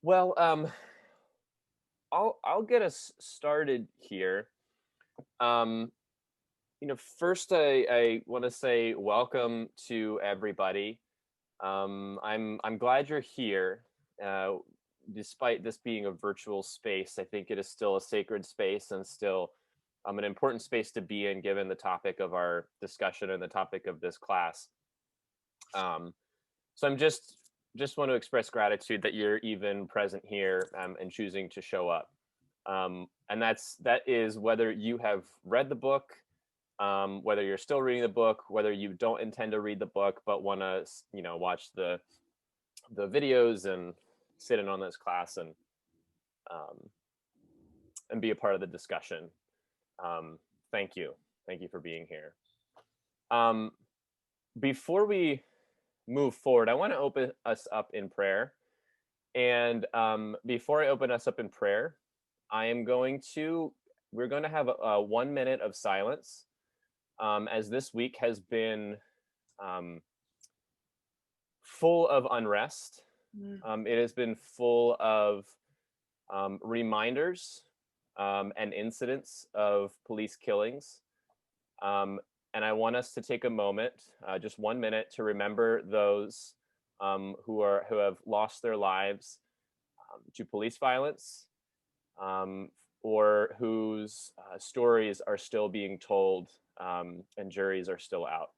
Well, I'll get us started here. Um, First, I want to say welcome to everybody. I'm glad you're here. Uh, Despite this being a virtual space, I think it is still a sacred space and still an important space to be in, given the topic of our discussion and the topic of this class. Um, so I'm just want to express gratitude that you're even present here and choosing to show up. And that is whether you have read the book, whether you're still reading the book, whether you don't intend to read the book but want to watch the videos and sit in on this class um, and be a part of the discussion. Um, thank you, thank you for being here. Um, Before we move forward, I want to open us up in prayer. And before I open us up in prayer, I am going to we're going to have a 1 minute of silence, as this week has been um, full of unrest. Mm. It has been full of reminders and incidents of police killings. Um, and I want us to take a moment, just 1 minute, to remember those who have lost their lives to police violence, um, or whose stories are still being told, and juries are still out.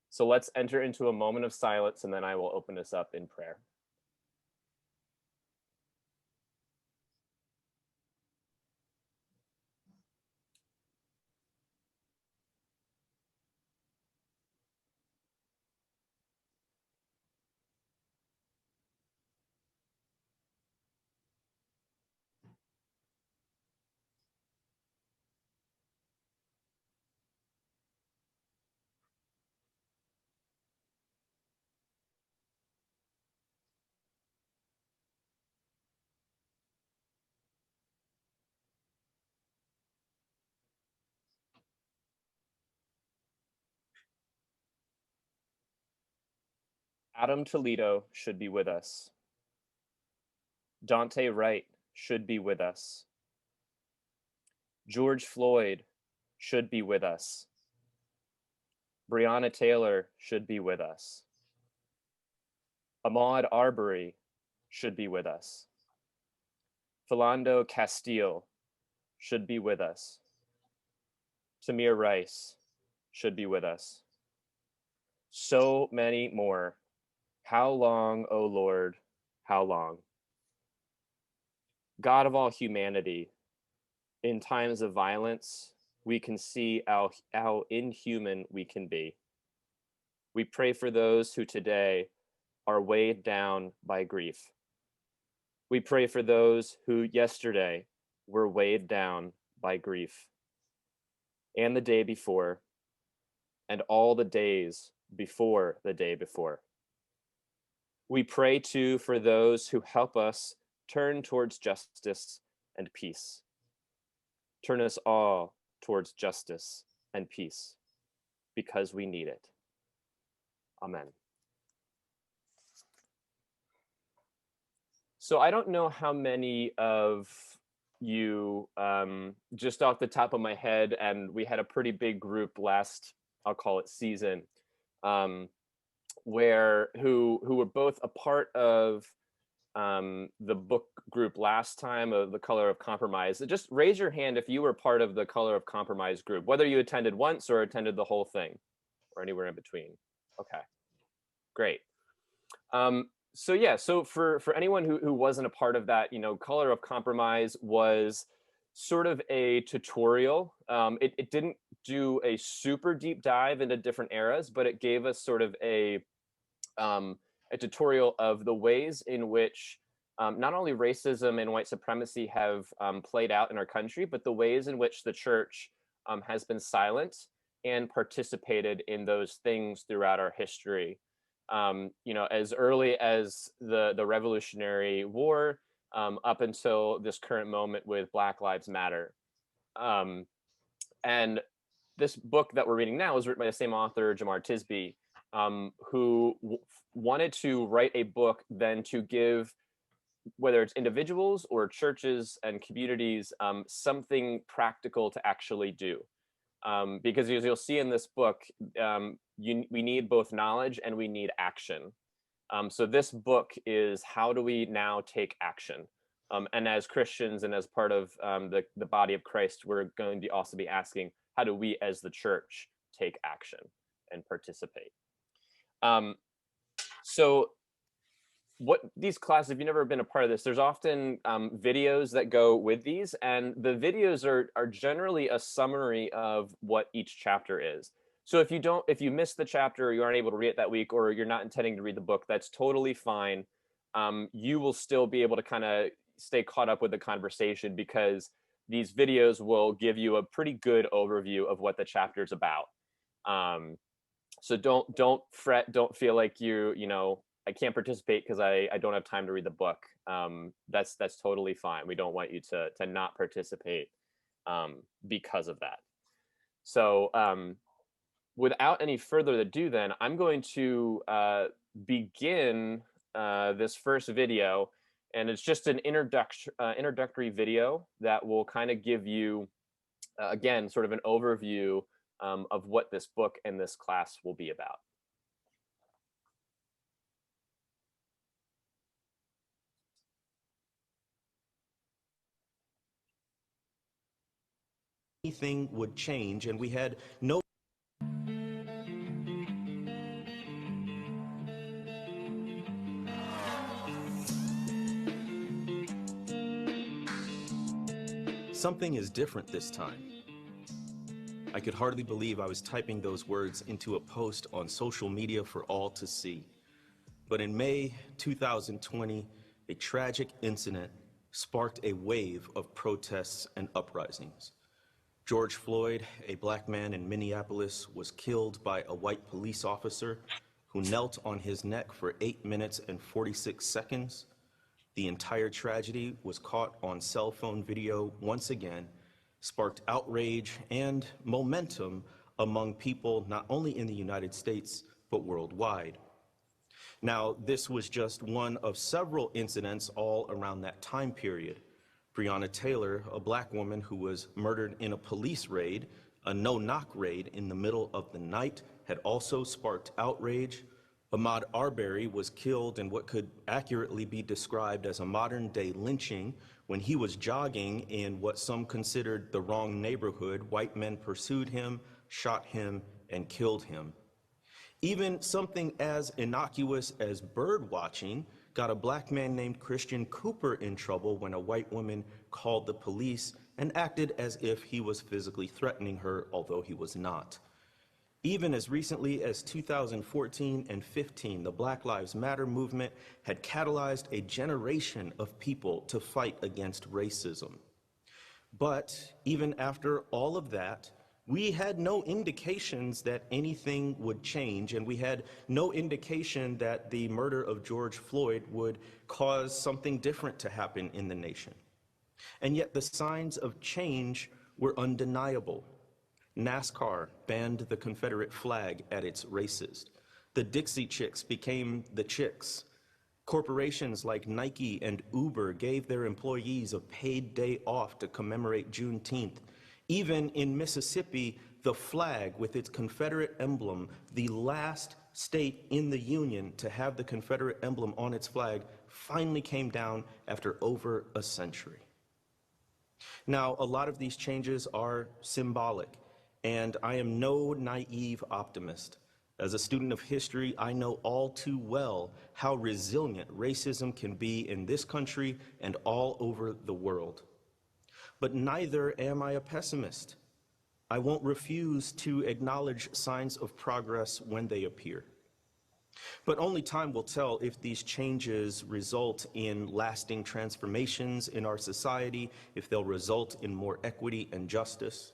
So let's enter into a moment of silence, and then I will open us up in prayer. Adam Toledo should be with us. Dante Wright should be with us. George Floyd should be with us. Breonna Taylor should be with us. Ahmaud Arbery should be with us. Philando Castile should be with us. Tamir Rice should be with us. So many more. How long, O Lord, how long? God of all humanity, in times of violence, we can see how inhuman we can be. We pray for those who today are weighed down by grief. We pray for those who yesterday were weighed down by grief, and the day before, and all the days before the day before. We pray too for those who help us turn towards justice and peace. Turn us all towards justice and peace, because we need it. Amen. So I don't know how many of you, just off the top of my head, and we had a pretty big group last, I'll call it season, um, where who were both a part of the book group last time of The Color of Compromise. Just raise your hand if you were part of the Color of Compromise group, whether you attended once or attended the whole thing, or anywhere in between. Okay, great. So yeah, so for anyone who wasn't a part of that, Color of Compromise was sort of a tutorial. It didn't do a super deep dive into different eras, but it gave us sort of a tutorial of the ways in which not only racism and white supremacy have played out in our country, but the ways in which the church has been silent and participated in those things throughout our history. As early as the Revolutionary War, up until this current moment with Black Lives Matter. Um, and this book that we're reading now was written by the same author, Jemar Tisby, who wanted to write a book then to give whether it's individuals or churches and communities, something practical to actually do. Because as you'll see in this book, we need both knowledge and we need action. So this book is, how do we now take action? And as Christians and as part of the body of Christ, we're going to also be asking, how do we as the church take action and participate? So what these classes, if you've never been a part of this, there's often videos that go with these, and the videos are generally a summary of what each chapter is. So if you miss the chapter, or you aren't able to read it that week, or you're not intending to read the book, that's totally fine. You will still be able to kind of stay caught up with the conversation, because these videos will give you a pretty good overview of what the chapter's about. So don't fret, don't feel like I can't participate because I don't have time to read the book. That's totally fine. We don't want you to not participate because of that. So without any further ado, then I'm going to begin this first video, and it's just an introductory video that will kind of give you, again, sort of an overview of what this book and this class will be about. Anything would change, and we had no Something is different this time. I could hardly believe I was typing those words into a post on social media for all to see. But in May 2020, a tragic incident sparked a wave of protests and uprisings. George Floyd, a black man in Minneapolis, was killed by a white police officer who knelt on his neck for 8 minutes and 46 seconds. The entire tragedy was caught on cell phone video once again, sparked outrage and momentum among people not only in the United States, but worldwide. Now, this was just one of several incidents all around that time period. Breonna Taylor, a black woman who was murdered in a police raid, a no-knock raid in the middle of the night, had also sparked outrage. Ahmaud Arbery was killed in what could accurately be described as a modern-day lynching when he was jogging in what some considered the wrong neighborhood. White men pursued him, shot him, and killed him. Even something as innocuous as bird watching got a black man named Christian Cooper in trouble when a white woman called the police and acted as if he was physically threatening her, although he was not. Even as recently as 2014 and 15, the Black Lives Matter movement had catalyzed a generation of people to fight against racism. But even after all of that, we had no indications that anything would change, and we had no indication that the murder of George Floyd would cause something different to happen in the nation. And yet the signs of change were undeniable. NASCAR banned the Confederate flag at its races. The Dixie Chicks became the Chicks. Corporations like Nike and Uber gave their employees a paid day off to commemorate Juneteenth. Even in Mississippi, the flag with its Confederate emblem, the last state in the Union to have the Confederate emblem on its flag, finally came down after over a century. Now, a lot of these changes are symbolic, and I am no naive optimist. As a student of history, I know all too well how resilient racism can be in this country and all over the world. But neither am I a pessimist. I won't refuse to acknowledge signs of progress when they appear. But only time will tell if these changes result in lasting transformations in our society, if they'll result in more equity and justice.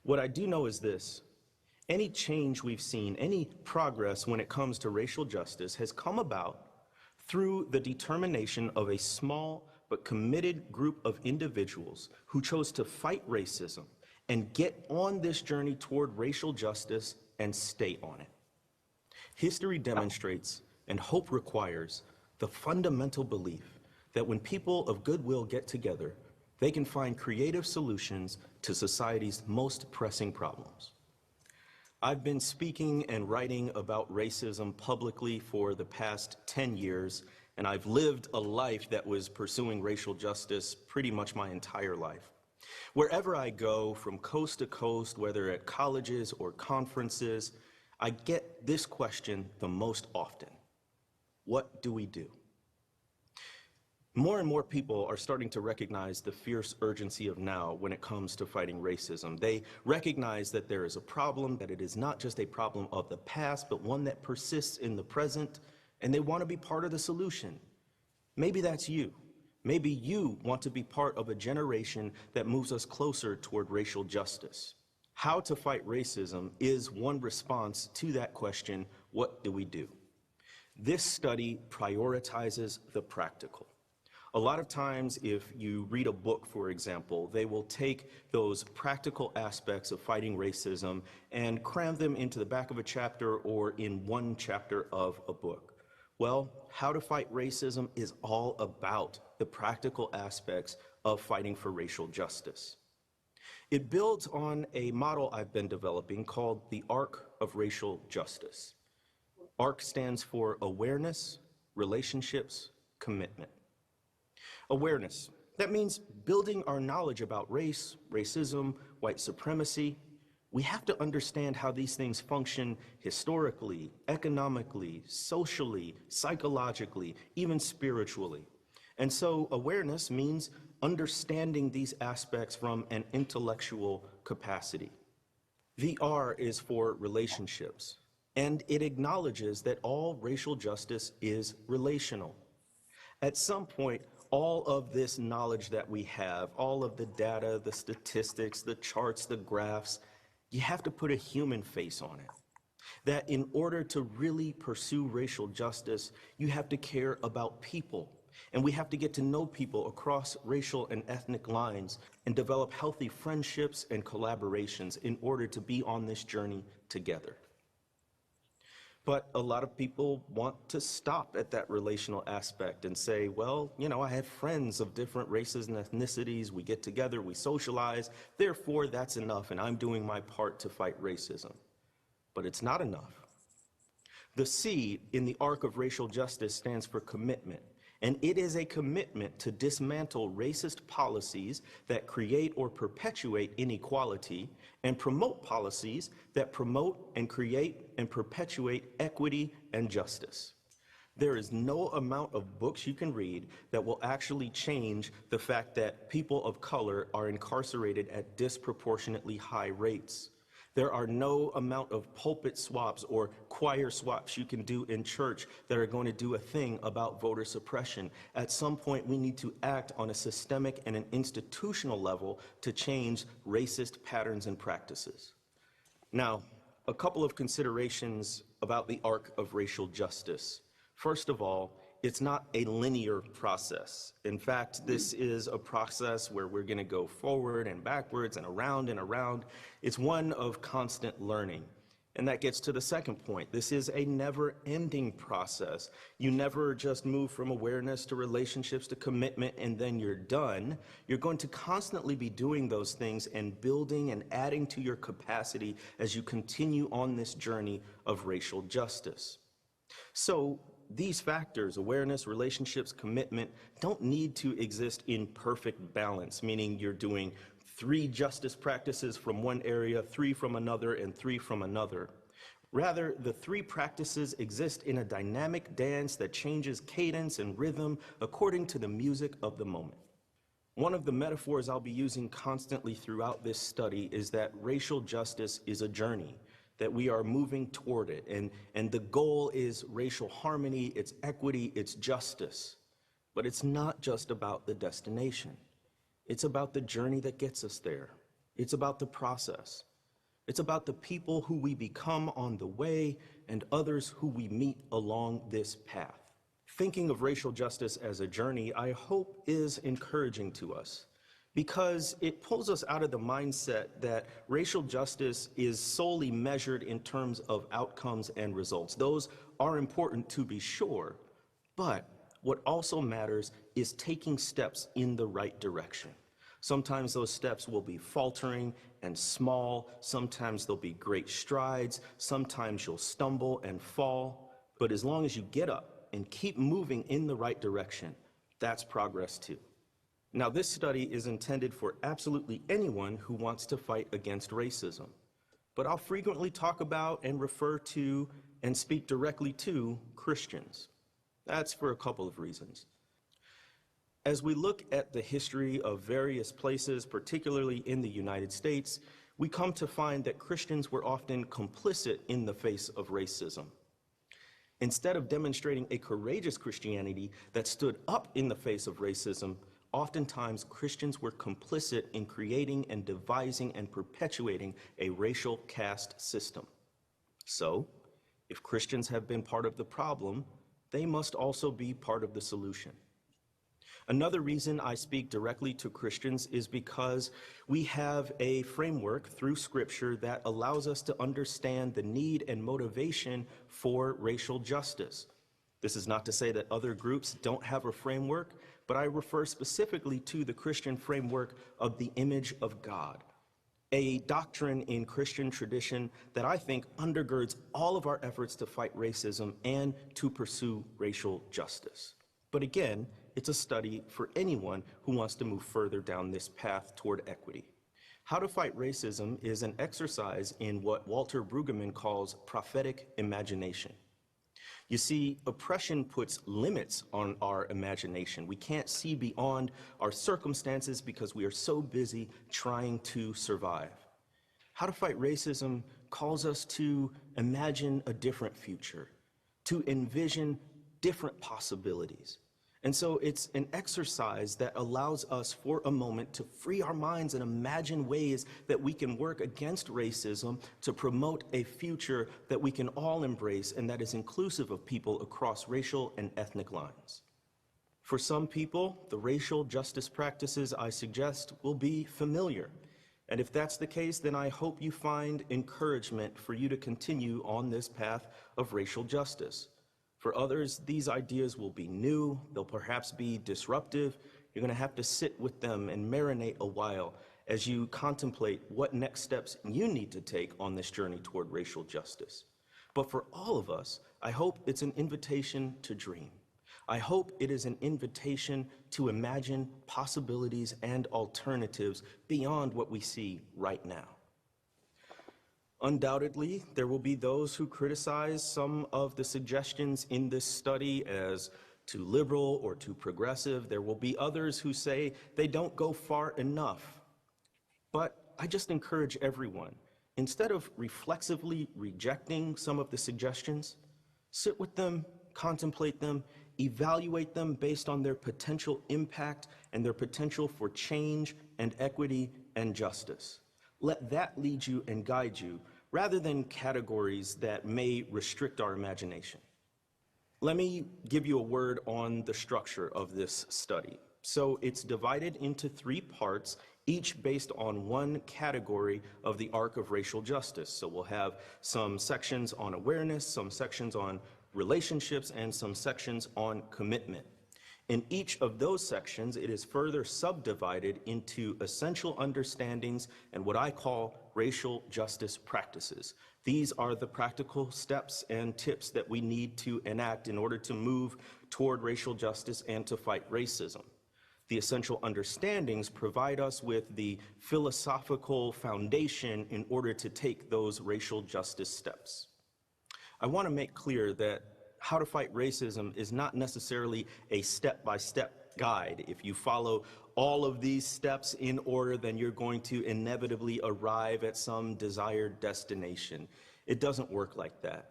What I do know is this: any change we've seen, any progress when it comes to racial justice has come about through the determination of a small but committed group of individuals who chose to fight racism and get on this journey toward racial justice and stay on it. History demonstrates, and hope requires, the fundamental belief that when people of goodwill get together, they can find creative solutions to society's most pressing problems. I've been speaking and writing about racism publicly for the past 10 years, and I've lived a life that was pursuing racial justice pretty much my entire life. Wherever I go, from coast to coast, whether at colleges or conferences, I get this question the most often. What do we do? More and more people are starting to recognize the fierce urgency of now when it comes to fighting racism. They recognize that there is a problem, that it is not just a problem of the past, but one that persists in the present, and they want to be part of the solution. Maybe that's you. Maybe you want to be part of a generation that moves us closer toward racial justice. How to fight racism is one response to that question, what do we do? This study prioritizes the practical. A lot of times, if you read a book, for example, they will take those practical aspects of fighting racism and cram them into the back of a chapter or in one chapter of a book. Well, How to Fight Racism is all about the practical aspects of fighting for racial justice. It builds on a model I've been developing called the Arc of Racial Justice. ARC stands for Awareness, Relationships, Commitment. Awareness. That means building our knowledge about race, racism, white supremacy. We have to understand how these things function historically, economically, socially, psychologically, even spiritually. And so awareness means understanding these aspects from an intellectual capacity. The R is for relationships, and it acknowledges that all racial justice is relational. At some point, all of this knowledge that we have, all of the data, the statistics, the charts, the graphs, you have to put a human face on it. That in order to really pursue racial justice, you have to care about people. And we have to get to know people across racial and ethnic lines and develop healthy friendships and collaborations in order to be on this journey together. But a lot of people want to stop at that relational aspect and say, well, you know, I have friends of different races and ethnicities. We get together, we socialize. Therefore, that's enough, and I'm doing my part to fight racism. But it's not enough. The C in the arc of racial justice stands for commitment. And it is a commitment to dismantle racist policies that create or perpetuate inequality and promote policies that promote and create and perpetuate equity and justice. There is no amount of books you can read that will actually change the fact that people of color are incarcerated at disproportionately high rates. There are no amount of pulpit swaps or choir swaps you can do in church that are going to do a thing about voter suppression. At some point, we need to act on a systemic and an institutional level to change racist patterns and practices. Now, a couple of considerations about the arc of racial justice. First of all, it's not a linear process. In fact, this is a process where we're going to go forward and backwards and around and around. It's one of constant learning. And that gets to the second point. This is a never-ending process. You never just move from awareness to relationships to commitment and then you're done. You're going to constantly be doing those things and building and adding to your capacity as you continue on this journey of racial justice. So, these factors, awareness, relationships, commitment, don't need to exist in perfect balance, meaning you're doing 3 justice practices from one area, 3 from another, and 3 from another. Rather, the 3 practices exist in a dynamic dance that changes cadence and rhythm according to the music of the moment. One of the metaphors I'll be using constantly throughout this study is that racial justice is a journey, that we are moving toward it, and the goal is racial harmony, it's equity, it's justice. But it's not just about the destination. It's about the journey that gets us there. It's about the process. It's about the people who we become on the way and others who we meet along this path. Thinking of racial justice as a journey, I hope, is encouraging to us, because it pulls us out of the mindset that racial justice is solely measured in terms of outcomes and results. Those are important to be sure, but what also matters is taking steps in the right direction. Sometimes those steps will be faltering and small. Sometimes they'll be great strides. Sometimes you'll stumble and fall. But as long as you get up and keep moving in the right direction, that's progress too. Now, this study is intended for absolutely anyone who wants to fight against racism. But I'll frequently talk about and refer to and speak directly to Christians. That's for a couple of reasons. As we look at the history of various places, particularly in the United States, we come to find that Christians were often complicit in the face of racism. Instead of demonstrating a courageous Christianity that stood up in the face of racism, oftentimes Christians were complicit in creating and devising and perpetuating a racial caste system. So, if Christians have been part of the problem, they must also be part of the solution. Another reason I speak directly to Christians is because we have a framework through Scripture that allows us to understand the need and motivation for racial justice. This is not to say that other groups don't have a framework, but I refer specifically to the Christian framework of the image of God, a doctrine in Christian tradition that I think undergirds all of our efforts to fight racism and to pursue racial justice. But again, it's a study for anyone who wants to move further down this path toward equity. How to Fight Racism is an exercise in what Walter Brueggemann calls prophetic imagination. You see, oppression puts limits on our imagination. We can't see beyond our circumstances because we are so busy trying to survive. How to Fight Racism calls us to imagine a different future, to envision different possibilities. And so it's an exercise that allows us for a moment to free our minds and imagine ways that we can work against racism to promote a future that we can all embrace and that is inclusive of people across racial and ethnic lines. For some people, the racial justice practices I suggest will be familiar. And if that's the case, then I hope you find encouragement for you to continue on this path of racial justice. For others, these ideas will be new, they'll perhaps be disruptive. You're going to have to sit with them and marinate a while as you contemplate what next steps you need to take on this journey toward racial justice. But for all of us, I hope it's an invitation to dream. I hope it is an invitation to imagine possibilities and alternatives beyond what we see right now. Undoubtedly, there will be those who criticize some of the suggestions in this study as too liberal or too progressive. There will be others who say they don't go far enough. But I just encourage everyone, instead of reflexively rejecting some of the suggestions, sit with them, contemplate them, evaluate them based on their potential impact and their potential for change and equity and justice. Let that lead you and guide you, rather than categories that may restrict our imagination. Let me give you a word on the structure of this study. So it's divided into 3 parts, each based on one category of the arc of racial justice. So we'll have some sections on awareness, some sections on relationships, and some sections on commitment. In each of those sections, it is further subdivided into essential understandings and what I call racial justice practices. These are the practical steps and tips that we need to enact in order to move toward racial justice and to fight racism. The essential understandings provide us with the philosophical foundation in order to take those racial justice steps. I want to make clear that How to Fight Racism is not necessarily a step-by-step guide. If you follow all of these steps in order, then you're going to inevitably arrive at some desired destination. It doesn't work like that.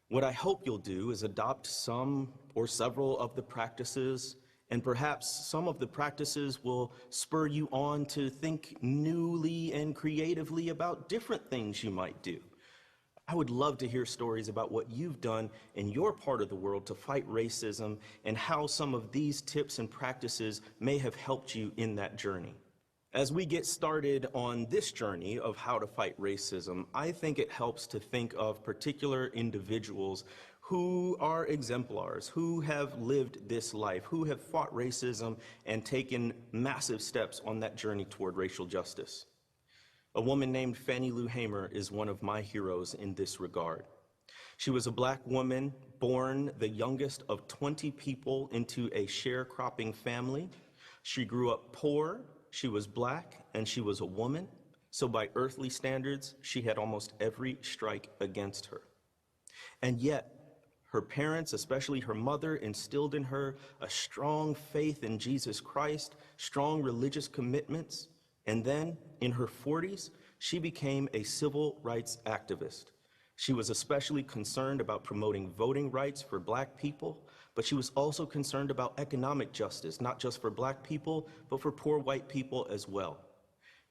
What I hope you'll do is adopt some or several of the practices, and perhaps some of the practices will spur you on to think newly and creatively about different things you might do. I would love to hear stories about what you've done in your part of the world to fight racism and how some of these tips and practices may have helped you in that journey. As we get started on this journey of how to fight racism, I think it helps to think of particular individuals who are exemplars, who have lived this life, who have fought racism and taken massive steps on that journey toward racial justice. A woman named Fannie Lou Hamer is one of my heroes in this regard. She was a Black woman born the youngest of 20 people into a sharecropping family. She grew up poor, she was Black, and she was a woman. So by earthly standards, she had almost every strike against her. And yet, her parents, especially her mother, instilled in her a strong faith in Jesus Christ, strong religious commitments, and then, in her 40s, she became a civil rights activist. She was especially concerned about promoting voting rights for Black people, but she was also concerned about economic justice, not just for Black people, but for poor white people as well.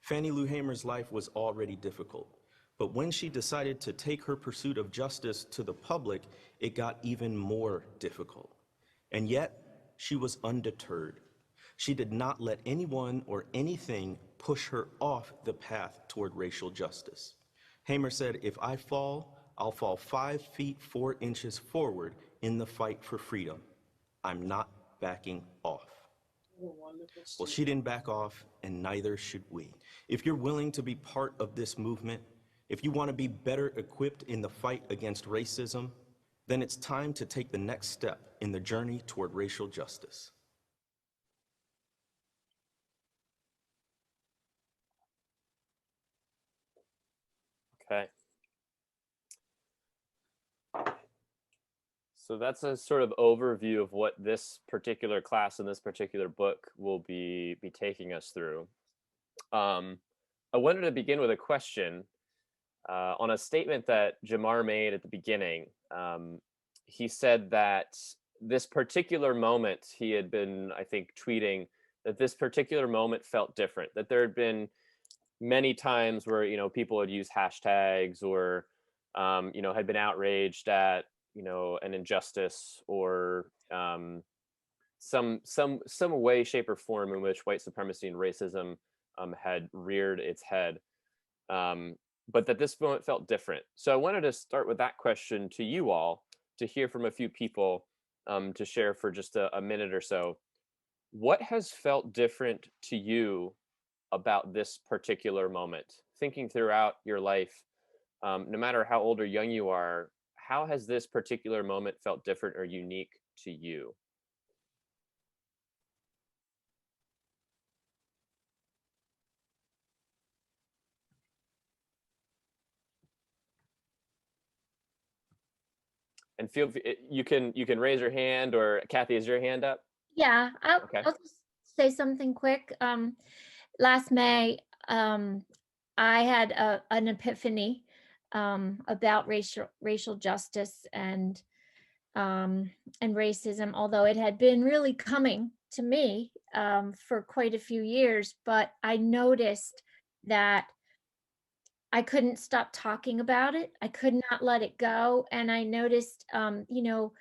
Fannie Lou Hamer's life was already difficult, but when she decided to take her pursuit of justice to the public, it got even more difficult. And yet, she was undeterred. She did not let anyone or anything push her off the path toward racial justice. Hamer said, "If I fall, I'll fall 5 feet 4 inches forward in the fight for freedom. I'm not backing off." Well, she didn't back off, and neither should we. If you're willing to be part of this movement, if you want to be better equipped in the fight against racism, then it's time to take the next step in the journey toward racial justice. Okay. So that's a sort of overview of what this particular class and this particular book will be taking us through. I wanted to begin with a question on a statement that Jamar made at the beginning. He said that this particular moment, he had been, I think, tweeting that this particular moment felt different, that there had been many times where, you know, people had used hashtags or, you know, had been outraged at, you know, an injustice or some way, shape, or form in which white supremacy and racism had reared its head, but that this moment felt different. So I wanted to start with that question to you all, to hear from a few people, to share for just a minute or so. What has felt different to you about this particular moment? Thinking throughout your life, no matter how old or young you are, how has this particular moment felt different or unique to you? And you can raise your hand, or Kathy, is your hand up? Yeah, Okay. I'll just say something quick. Last May, I had an epiphany about racial justice and racism, although it had been really coming to me for quite a few years. But I noticed that I couldn't stop talking about it. I could not let it go. And I noticed, you know,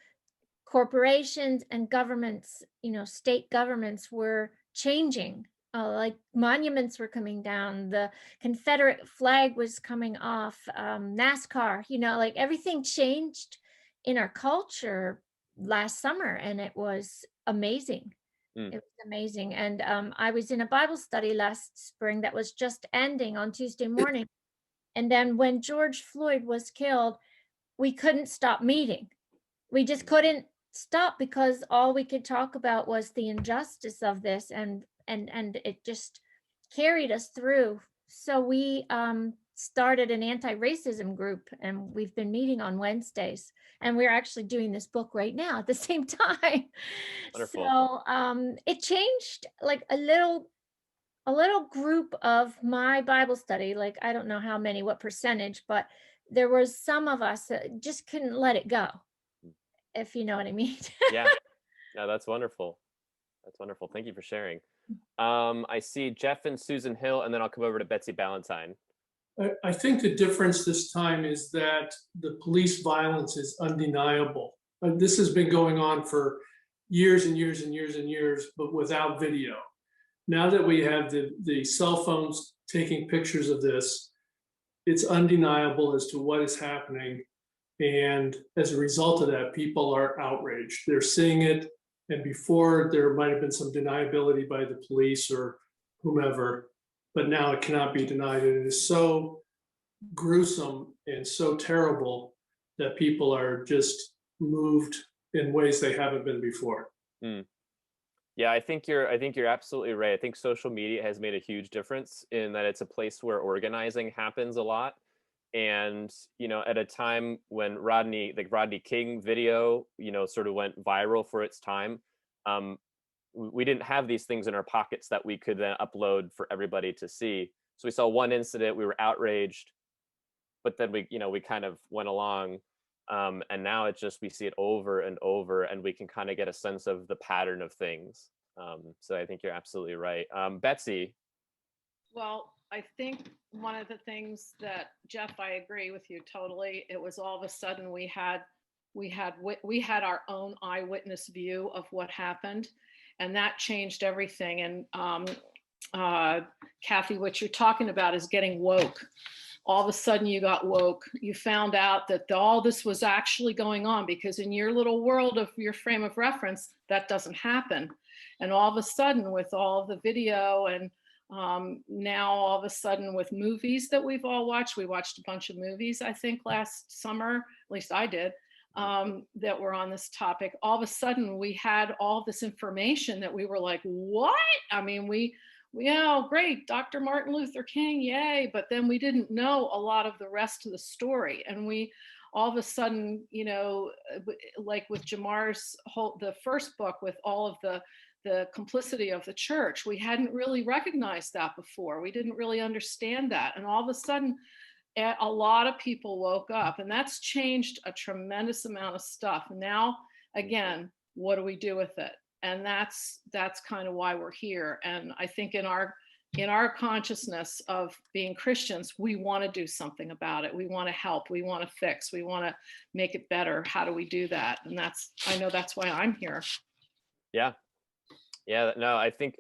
corporations and governments, you know, state governments were changing. Like monuments were coming down, the Confederate flag was coming off, NASCAR, you know, like everything changed in our culture last summer, and it was amazing. It was amazing. And I was in a Bible study last spring that was just ending on Tuesday morning. And then when George Floyd was killed, we couldn't stop meeting. We just couldn't stop because all we could talk about was the injustice of this, and it just carried us through. So we started an anti-racism group, and we've been meeting on Wednesdays, and we're actually doing this book right now at the same time. Wonderful. So it changed, like a little group of my Bible study, like I don't know how many, what percentage, but there was some of us that just couldn't let it go, if you know what I mean. Yeah. No, that's wonderful. That's wonderful. Thank you for sharing. I see Jeff and Susan Hill, and then I'll come over to Betsy Ballantyne. I think the difference this time is that the police violence is undeniable. This has been going on for years and years and years and years, but without video. Now that we have the cell phones taking pictures of this, it's undeniable as to what is happening. And as a result of that, people are outraged. They're seeing it. And before, there might have been some deniability by the police or whomever, but now it cannot be denied. And it is so gruesome and so terrible that people are just moved in ways they haven't been before. Mm. Yeah, I think you're absolutely right. I think social media has made a huge difference in that it's a place where organizing happens a lot. And, at a time when the Rodney King video, sort of went viral for its time, um, we didn't have these things in our pockets that we could then upload for everybody to see. So we saw one incident, we were outraged, but then we kind of went along. And now it's just we see it over and over, and we can kind of get a sense of the pattern of things. So I think you're absolutely right. Betsy. Well, I think one of the things that, Jeff, I agree with you totally. It was all of a sudden we had our own eyewitness view of what happened, and that changed everything. And Kathy, what you're talking about is getting woke. All of a sudden you got woke. You found out that all this was actually going on, because in your little world of your frame of reference, that doesn't happen. And all of a sudden, with all of the video, and now all of a sudden with movies that we've all watched, we watched a bunch of movies, I think last summer, at least I did, that were on this topic. All of a sudden we had all this information that we were like, what? I mean, oh, great, Dr. Martin Luther King, yay. But then we didn't know a lot of the rest of the story. And we all of a sudden, like with Jamar's the first book, with all of the complicity of the church, we hadn't really recognized that before. We didn't really understand that. And all of a sudden, a lot of people woke up, and that's changed a tremendous amount of stuff. Now, again, what do we do with it? And that's kind of why we're here. And I think in our consciousness of being Christians, we want to do something about it. We want to help. We want to fix. We want to make it better. How do we do that? And I know that's why I'm here. Yeah. No, I think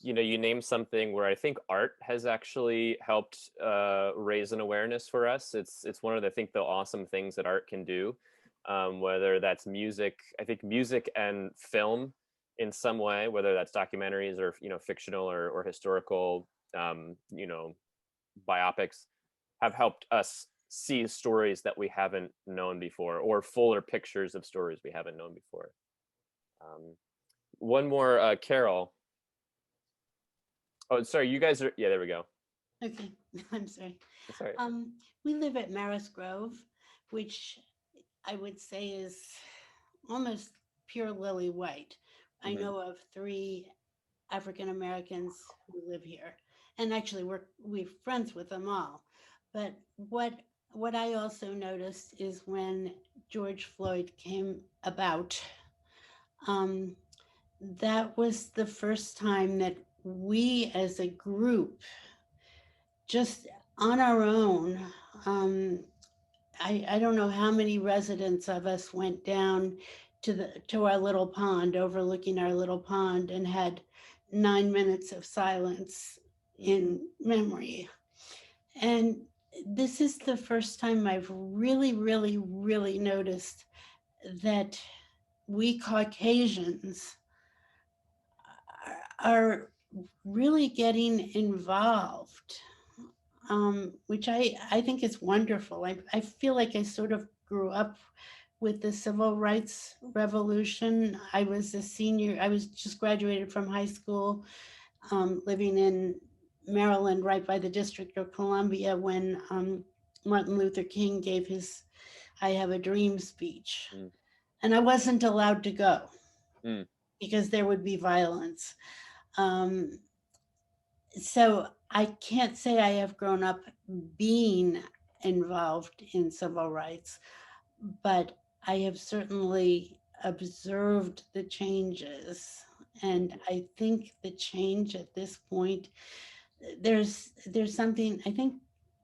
you named something where I think art has actually helped raise an awareness for us. It's one of the awesome things that art can do. Whether that's music, I think music and film in some way, whether that's documentaries or fictional or historical biopics, have helped us see stories that we haven't known before, or fuller pictures of stories we haven't known before. One more, Carol. Oh, sorry, you guys are, yeah, there we go. Okay, I'm sorry. Sorry. We live at Maris Grove, which I would say is almost pure lily white. I know of 3 African Americans who live here, and actually we're friends with them all. But what I also noticed is when George Floyd came about, that was the first time that we as a group, just on our own, I don't know how many residents of us went down to our little pond, overlooking our little pond, and had 9 minutes of silence in memory. And this is the first time I've really, really, really noticed that we Caucasians are really getting involved, which I think is wonderful. I feel like I sort of grew up with the civil rights revolution. I was a senior, I was just graduated from high school, living in Maryland, right by the District of Columbia, when Martin Luther King gave his I Have a Dream speech. And I wasn't allowed to go because there would be violence. So I can't say I have grown up being involved in civil rights, but I have certainly observed the changes. And I think the change at this point, there's something, I think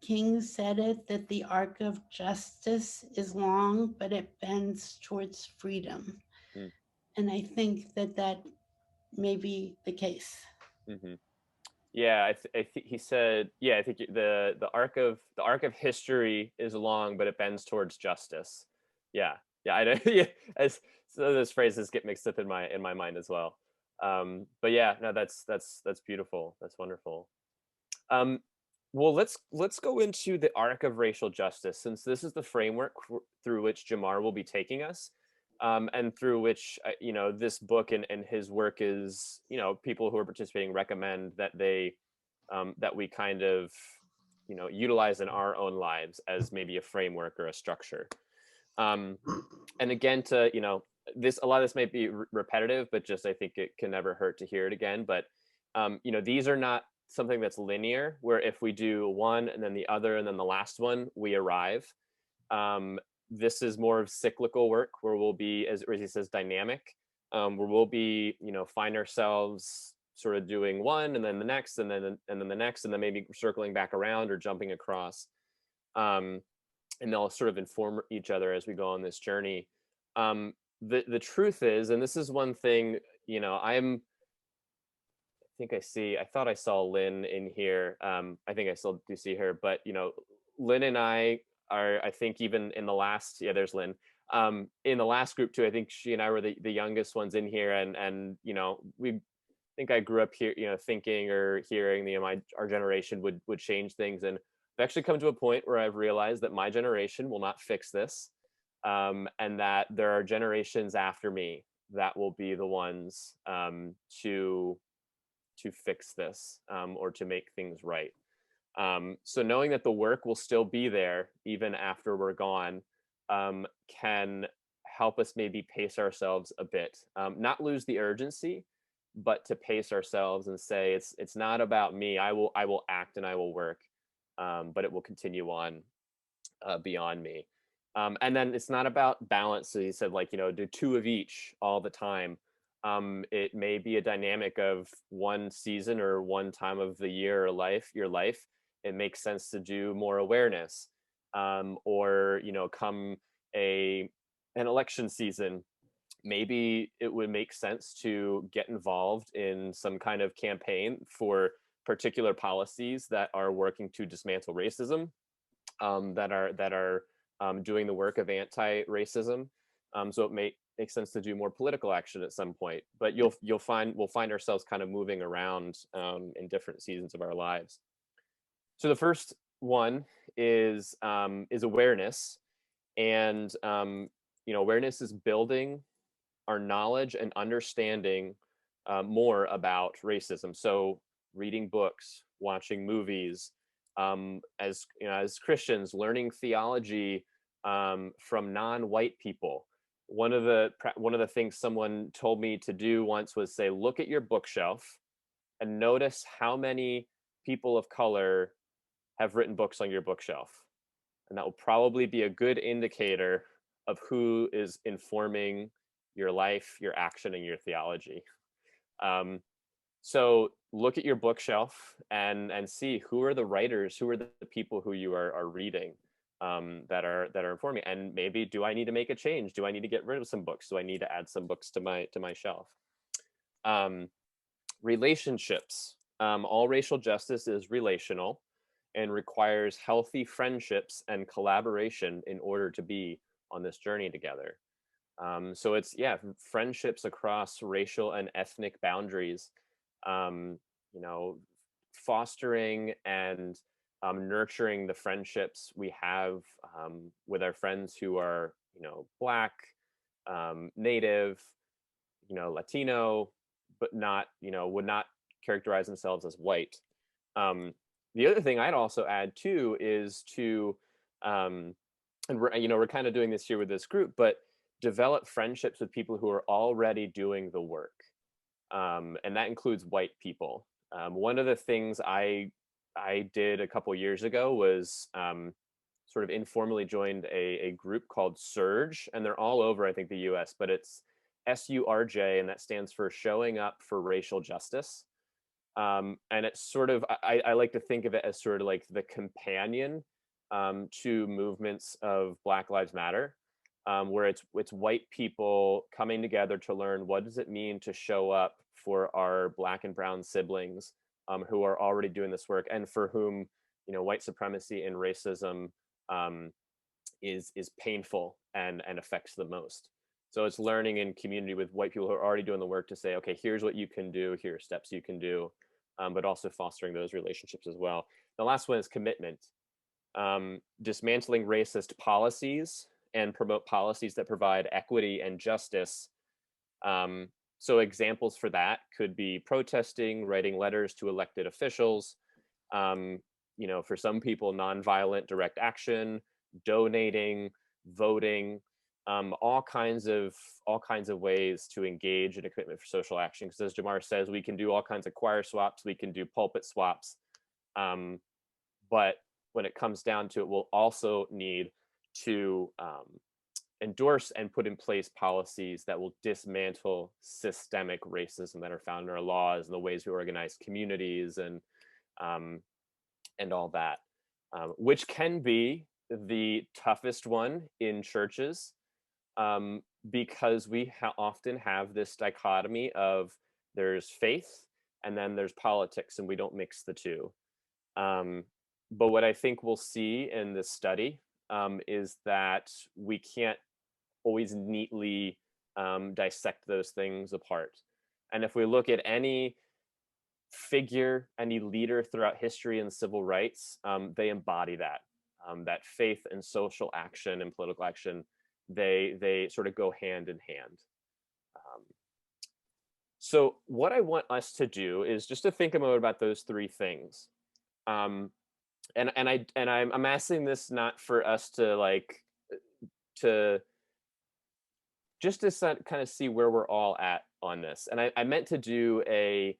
King said it, that the arc of justice is long, but it bends towards freedom. And I think that may be the case. Yeah, I think he said, yeah, I think the arc of history is long, but it bends towards justice. Yeah, yeah, I know. Yeah, as so those phrases get mixed up in my mind as well. But yeah, no, that's beautiful. That's wonderful. Um, well, let's go into the arc of racial justice, since this is the framework through which Jamar will be taking us, and through which this book and his work is, people who are participating recommend that that we kind of utilize in our own lives as maybe a framework or a structure. Um, and again, to this, a lot of this might be repetitive, but just I think it can never hurt to hear it again. But these are not something that's linear, where if we do one and then the other and then the last one, we arrive. um, this is more of cyclical work, where we'll be, as he says, dynamic, where we'll be find ourselves sort of doing one and then the next and then the next, and then maybe circling back around or jumping across. um, and they'll sort of inform each other as we go on this journey. The truth is, and this is one thing, I thought I saw Lynn in here. I think I still do see her, but Lynn and I are, I think, even in the last, yeah, there's Lynn. In the last group too, I think she and I were the youngest ones in here, and we think I grew up here, thinking or hearing our generation would change things, and I've actually come to a point where I've realized that my generation will not fix this, and that there are generations after me that will be the ones to fix this, or to make things right. So knowing that the work will still be there even after we're gone, can help us maybe pace ourselves a bit, not lose the urgency, but to pace ourselves and say it's not about me. I will act and I will work, but it will continue on beyond me. And then it's not about balance. So he said, like, do two of each all the time. It may be a dynamic of one season or one time of the year or your life. It makes sense to do more awareness, or come an election season, maybe it would make sense to get involved in some kind of campaign for particular policies that are working to dismantle racism, that are doing the work of anti-racism. So it may make sense to do more political action at some point. But we'll find ourselves kind of moving around in different seasons of our lives. So the first one is awareness, and awareness is building our knowledge and understanding more about racism. So reading books, watching movies, as Christians, learning theology from non-white people. One of the things someone told me to do once was say, look at your bookshelf and notice how many people of color have written books on your bookshelf, and that will probably be a good indicator of who is informing your life, your action, and your theology. So look at your bookshelf and see who are the writers, who are the people who you are reading, that are informing. And maybe, do I need to make a change? Do I need to get rid of some books? Do I need to add some books to my shelf? Relationships. All racial justice is relational and requires healthy friendships and collaboration in order to be on this journey together. So it's, yeah, friendships across racial and ethnic boundaries, um, fostering and nurturing the friendships we have with our friends who are, Black, Native, Latino, but not, would not characterize themselves as white. The other thing I'd also add too is to, and we're kind of doing this here with this group, but develop friendships with people who are already doing the work, and that includes white people. One of the things I did a couple years ago was sort of informally joined a group called Surge, and they're all over, I think, the U.S., but it's SURJ, and that stands for Showing Up for Racial Justice. And it's sort of, I like to think of it as sort of like the companion to movements of Black Lives Matter, where it's white people coming together to learn, what does it mean to show up for our Black and brown siblings who are already doing this work and for whom, you know, white supremacy and racism is painful and affects the most. So it's learning in community with white people who are already doing the work to say, okay, here's what you can do, here are steps you can do, but also fostering those relationships as well. The last one is commitment. Dismantling racist policies and promote policies that provide equity and justice. So examples for that could be protesting, writing letters to elected officials, you know, for some people, nonviolent direct action, donating, voting, all kinds of ways to engage in a commitment for social action. Because as Jamar says, we can do all kinds of choir swaps, we can do pulpit swaps, but when it comes down to it, we'll also need to endorse and put in place policies that will dismantle systemic racism that are found in our laws and the ways we organize communities and all that, which can be the toughest one in churches, because we often have this dichotomy of there's faith and then there's politics, and we don't mix the two. But what I think we'll see in this study is that we can't always neatly dissect those things apart. And if we look at any figure, any leader throughout history and civil rights, they embody that faith and social action and political action. They sort of go hand in hand. So what I want us to do is just to think a moment about those three things. And I'm asking this not for us to like to just to kind of see where we're all at on this. And I meant to do a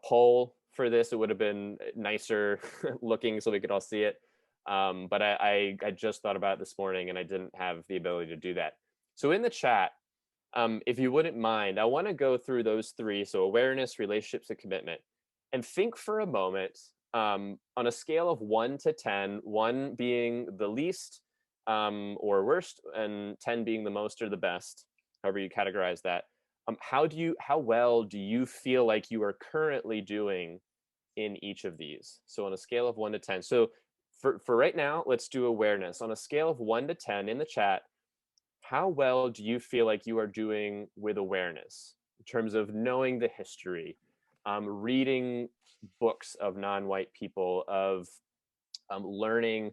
poll for this. It would have been nicer looking so we could all see it. But I just thought about it this morning and I didn't have the ability to do that. So in the chat, if you wouldn't mind, I want to go through those three. So awareness, relationships, and commitment. And think for a moment, on a scale of 1 to 10, 1 being the least or worst, and 10 being the most or the best, however you categorize that. How well do you feel like you are currently doing in each of these? So on a scale of 1 to 10. So for right now, let's do awareness. On a scale of 1 to 10 in the chat, how well do you feel like you are doing with awareness in terms of knowing the history, reading books of non-white people, of learning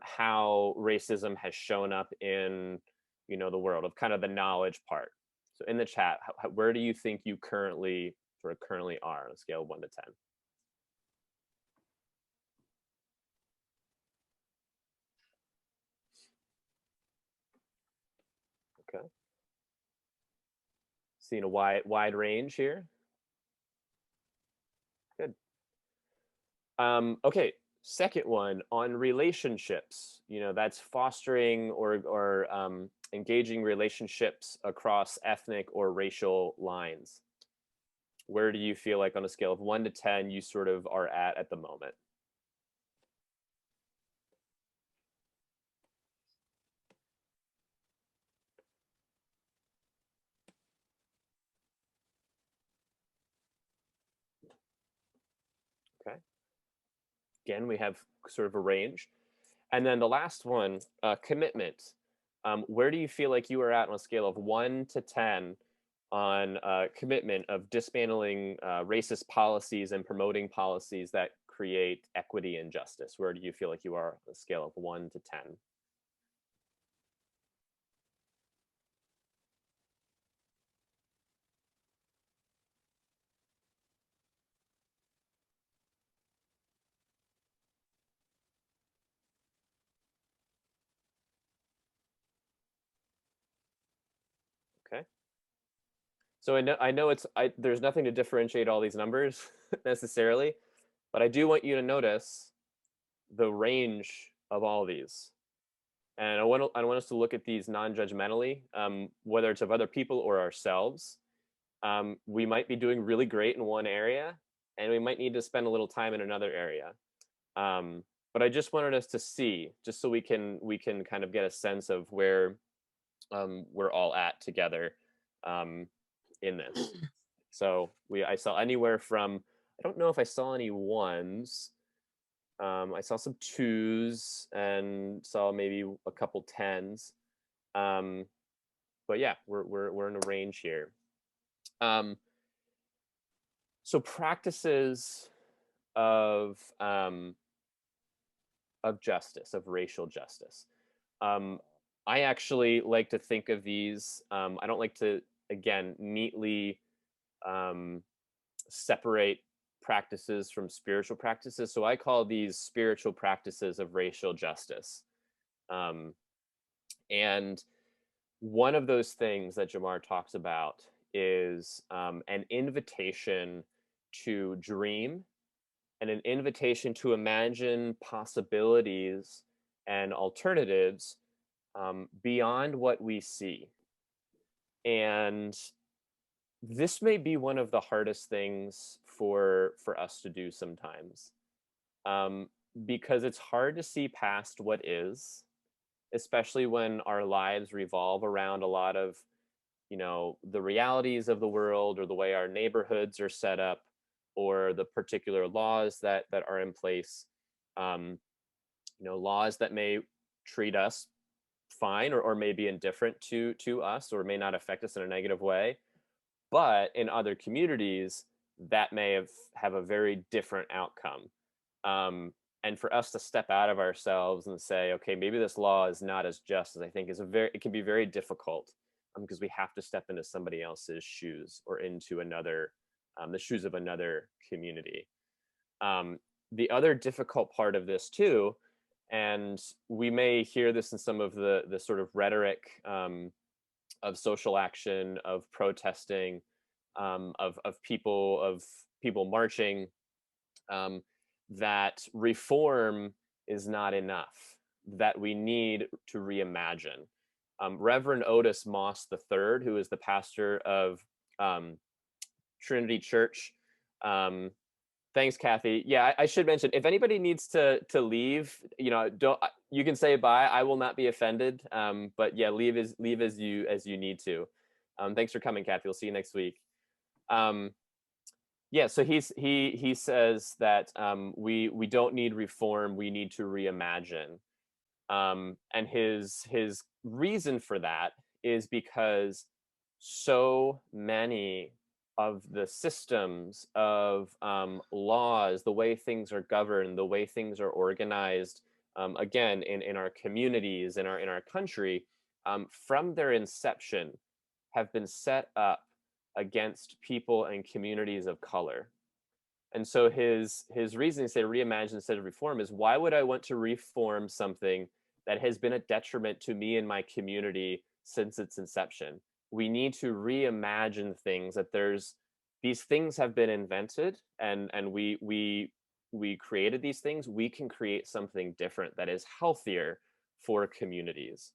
how racism has shown up in, you know, the world, of kind of the knowledge part? So in the chat, where do you think you currently are on a scale of 1 to 10? Okay. Seeing a wide range here. Good. Okay, second one on relationships. You know, that's fostering or engaging relationships across ethnic or racial lines. Where do you feel like on a scale of 1 to 10 you sort of are at the moment? Okay. Again, we have sort of a range. And then the last one, commitment. Where do you feel like you are at on a scale of 1 to 10 on commitment of dismantling racist policies and promoting policies that create equity and justice? Where do you feel like you are on a scale of 1 to 10? Okay. So I know there's nothing to differentiate all these numbers necessarily, but I do want you to notice the range of all these. And I want us to look at these non-judgmentally, whether it's of other people or ourselves. We might be doing really great in one area, and we might need to spend a little time in another area. But I just wanted us to see, just so we can kind of get a sense of where we're all at together in this. So I saw anywhere from I don't know if I saw any ones. I saw some twos and saw maybe a couple tens. Um, but yeah, we're in a range here. Um, so practices of justice, of racial justice. Um, I actually like to think of these. I don't like to, again, neatly um, separate practices from spiritual practices. So I call these spiritual practices of racial justice. Um, and one of those things that Jamar talks about is an invitation to dream and an invitation to imagine possibilities and alternatives beyond what we see. And this may be one of the hardest things for us to do sometimes, um, because it's hard to see past what is, especially when our lives revolve around a lot of, the realities of the world, or the way our neighborhoods are set up, or the particular laws that are in place. um, Laws that may treat us fine, or may be indifferent to us, or may not affect us in a negative way, but in other communities that may have a very different outcome. And for us to step out of ourselves and say, okay, maybe this law is not as just as I think, it can be very difficult, because we have to step into somebody else's shoes, or into the shoes of another community. Um, the other difficult part of this too, and we may hear this in some of the sort of rhetoric of social action, of protesting, of people marching, um, that reform is not enough, that we need to reimagine. Reverend Otis Moss III, who is the pastor of um, Trinity Church. Thanks, Kathy. Yeah, I should mention, if anybody needs to leave, don't, you can say bye. I will not be offended. But yeah, leave as you need to. Thanks for coming, Kathy. We'll see you next week. Yeah, so he says that we don't need reform. We need to reimagine. And his reason for that is because so many of the systems of laws, the way things are governed, the way things are organized, again, in our communities, in our country, from their inception, have been set up against people and communities of color. And so his reasoning to say reimagine instead of reform is, why would I want to reform something that has been a detriment to me and my community since its inception? We need to reimagine things, that these things have been invented, and we created these things. We can create something different that is healthier for communities.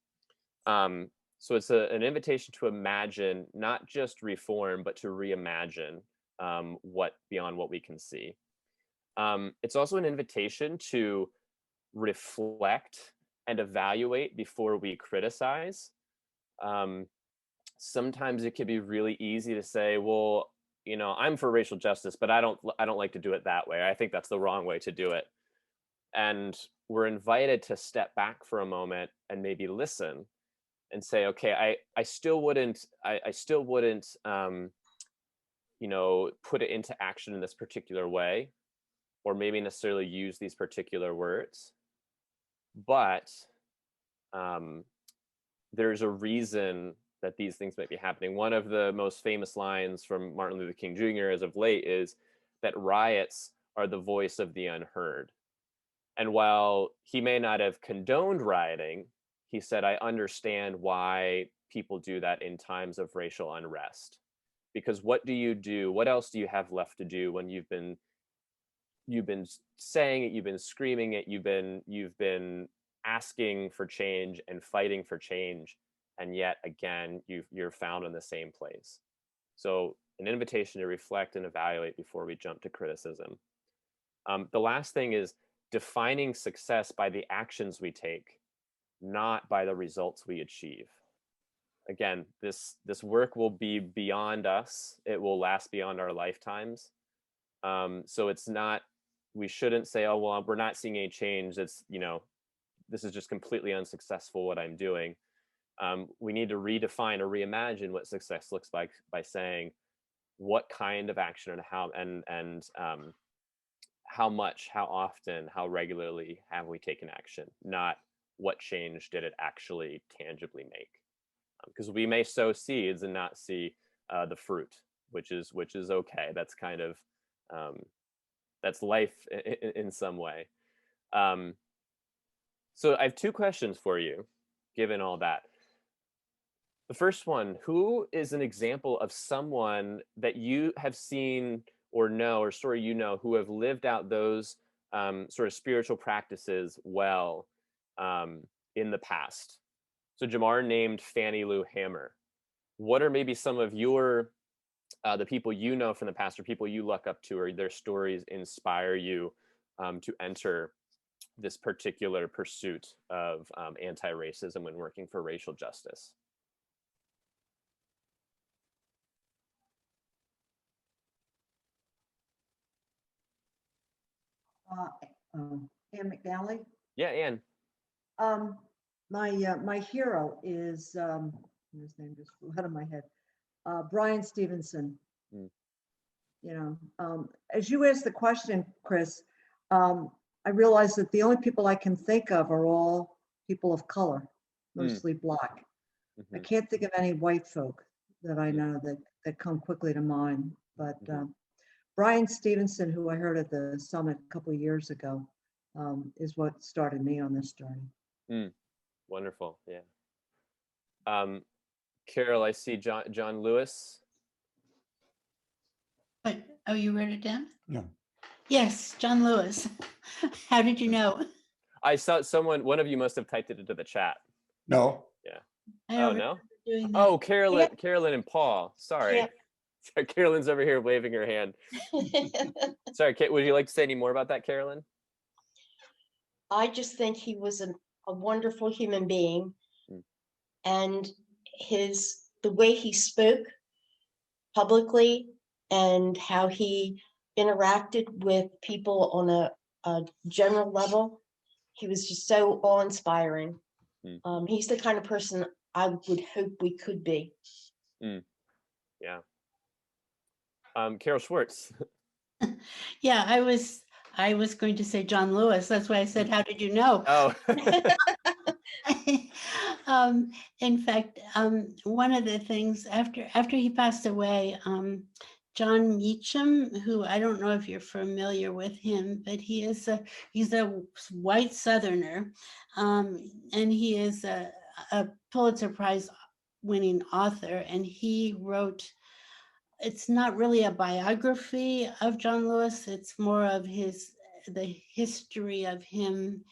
So it's an invitation to imagine, not just reform, but to reimagine what beyond what we can see. It's also an invitation to reflect and evaluate before we criticize. Sometimes it can be really easy to say, well, I'm for racial justice, but I don't like to do it that way. I think that's the wrong way to do it. And we're invited to step back for a moment and maybe listen and say, okay, I still wouldn't put it into action in this particular way, or maybe necessarily use these particular words, but there's a reason that these things might be happening. One of the most famous lines from Martin Luther King Jr. as of late is that riots are the voice of the unheard. And while he may not have condoned rioting, he said, I understand why people do that in times of racial unrest. Because what do you do? What else do you have left to do when you've been saying it, you've been screaming it, you've been asking for change and fighting for change, and yet again you're found in the same place? So an invitation to reflect and evaluate before we jump to criticism. The last thing is defining success by the actions we take, not by the results we achieve. Again, this work will be beyond us. It will last beyond our lifetimes. So it's not, we shouldn't say, oh, well, we're not seeing any change. It's, this is just completely unsuccessful what I'm doing. We need to redefine or reimagine what success looks like by saying what kind of action and how much, how often, how regularly have we taken action, not what change did it actually tangibly make. Because we may sow seeds and not see the fruit, which is okay. That's kind of that's life in some way. So I have two questions for you, given all that. The first one, who is an example of someone that you have seen or know, or story who have lived out those sort of spiritual practices well in the past? So Jamar named Fannie Lou Hamer. What are maybe some of your, the people you know from the past, or people you look up to, or their stories inspire you to enter this particular pursuit of anti-racism when working for racial justice? Ann McNally. Yeah, Ann. My hero is his name just flew out of my head. Brian Stevenson. As you asked the question, Chris, I realized that the only people I can think of are all people of color, mostly Black. I can't think of any white folk that I know that come quickly to mind. But Brian Stevenson, who I heard at the summit a couple of years ago, is what started me on this journey. Wonderful, yeah. Carol, I see John Lewis. But, oh, you wrote it down? No. Yes, John Lewis. How did you know? I saw one of you must have typed it into the chat. No. Yeah. I Oh, don't no? remember doing that. Oh, Carolyn, Yep. Carolyn and Paul. Sorry. Yep. Sorry, Carolyn's over here waving her hand. Sorry, Kate, would you like to say any more about that, Carolyn? I just think he was a wonderful human being, and the way he spoke publicly and how he interacted with people on a general level, he was just so awe-inspiring. He's the kind of person I would hope we could be. Yeah. Carol Schwartz. Yeah, I was going to say John Lewis. That's why I said, how did you know? Oh. In fact, one of the things after he passed away, John Meacham, who I don't know if you're familiar with him, but he's a white Southerner, and he is a Pulitzer Prize winning author, and he wrote. It's not really a biography of John Lewis. It's more of the history of him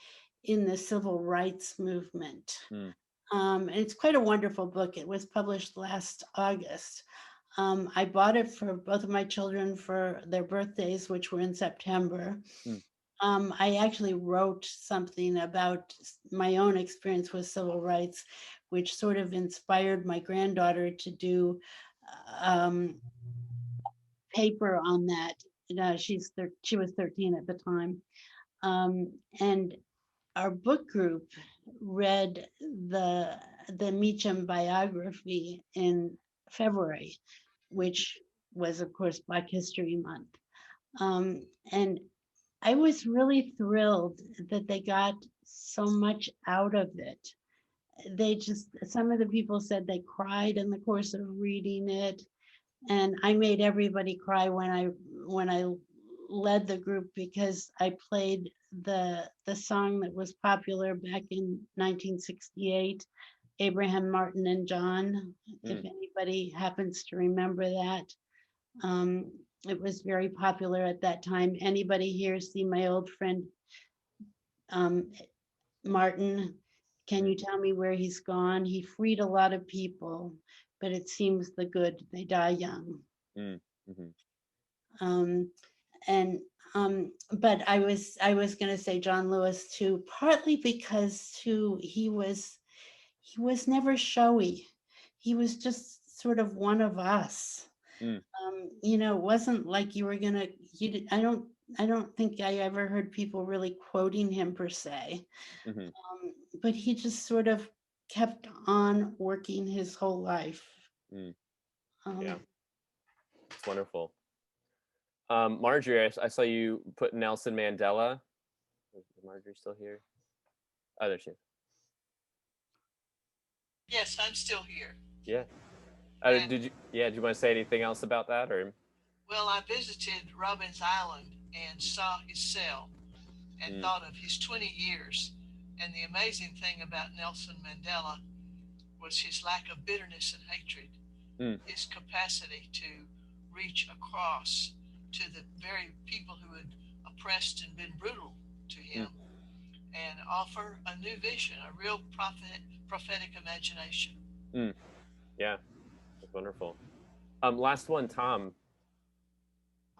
in the civil rights movement. And it's quite a wonderful book. It was published last August. I bought it for both of my children for their birthdays, which were in September. I actually wrote something about my own experience with civil rights, which sort of inspired my granddaughter to do paper on that. She was 13 at the time, and our book group read the Meacham biography in February, which was, of course, Black History Month, and I was really thrilled that they got so much out of it. Some of the people said they cried in the course of reading it. And I made everybody cry when I led the group, because I played the song that was popular back in 1968, Abraham, Martin, and John. If anybody happens to remember that, it was very popular at that time. Anybody here see my old friend Martin? Can you tell me where he's gone? He freed a lot of people, but it seems the good, they die young. But I was going to say John Lewis too, partly because too he was never showy. He was just sort of one of us. Mm. It wasn't like you were gonna, I don't think I ever heard people really quoting him per se. Mhm. But he just sort of kept on working his whole life. Mm. Um, Yeah, it's wonderful. Marjorie, I saw you put Nelson Mandela. Is Marjorie still here? Oh, there she is. Yes, I'm still here. Yeah. And Did you? Yeah. Do you want to say anything else about that, or? well, I visited Robbins Island and saw his cell and Mm. thought of his 20 years. And the amazing thing about Nelson Mandela was his lack of bitterness and hatred, Mm. his capacity to reach across to the very people who had oppressed and been brutal to him and offer a new vision, a real prophetic imagination. Mm. Yeah, that's wonderful. Last one, Tom.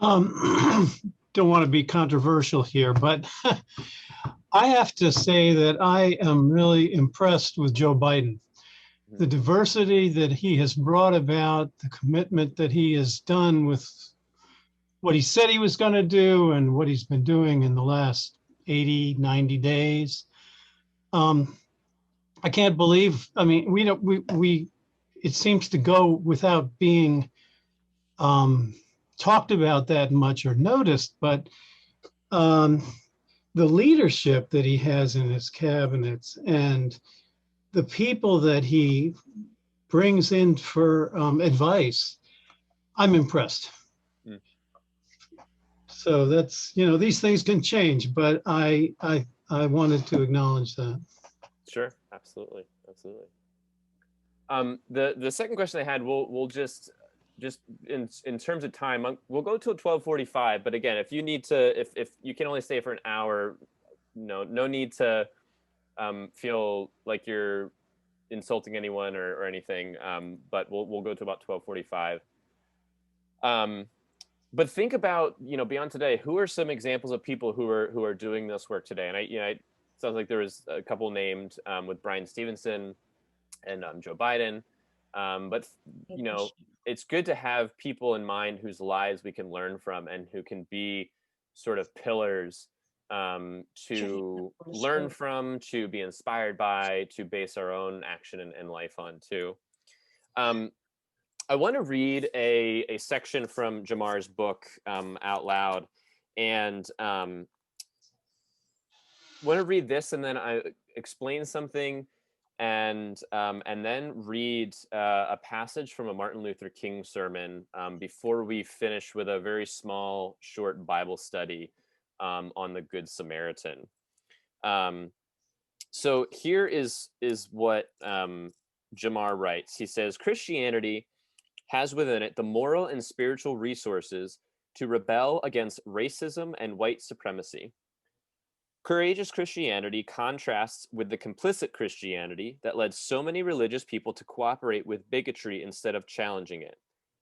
Don't want to be controversial here, but I have to say that I am really impressed with Joe Biden. The diversity that he has brought about, the commitment that he has done with what he said he was going to do and what he's been doing in the last 80, 90 days. I can't believe, I mean, it seems to go without being talked about that much or noticed, but the leadership that he has in his cabinets and the people that he brings in for advice, I'm impressed. Mm. So that's, these things can change, but I wanted to acknowledge that. Sure, absolutely, absolutely. The second question I had, we'll just in terms of time, we'll go till 12:45. But again, if you need to, if you can only stay for an hour, no need to feel like you're insulting anyone or anything. But we'll go to about 12:45. But think about, beyond today, who are some examples of people who are doing this work today? And it sounds like there was a couple named with Brian Stevenson and Joe Biden. But it's good to have people in mind whose lives we can learn from and who can be sort of pillars to learn from, to be inspired by, to base our own action and life on too. I want to read a section from Jamar's book out loud, and want to read this, and then I explain something, and then read a passage from a Martin Luther King sermon before we finish with a very small, short Bible study on the Good Samaritan. So here is what Jamar writes. He says, Christianity has within it the moral and spiritual resources to rebel against racism and white supremacy. Courageous Christianity contrasts with the complicit Christianity that led so many religious people to cooperate with bigotry instead of challenging it.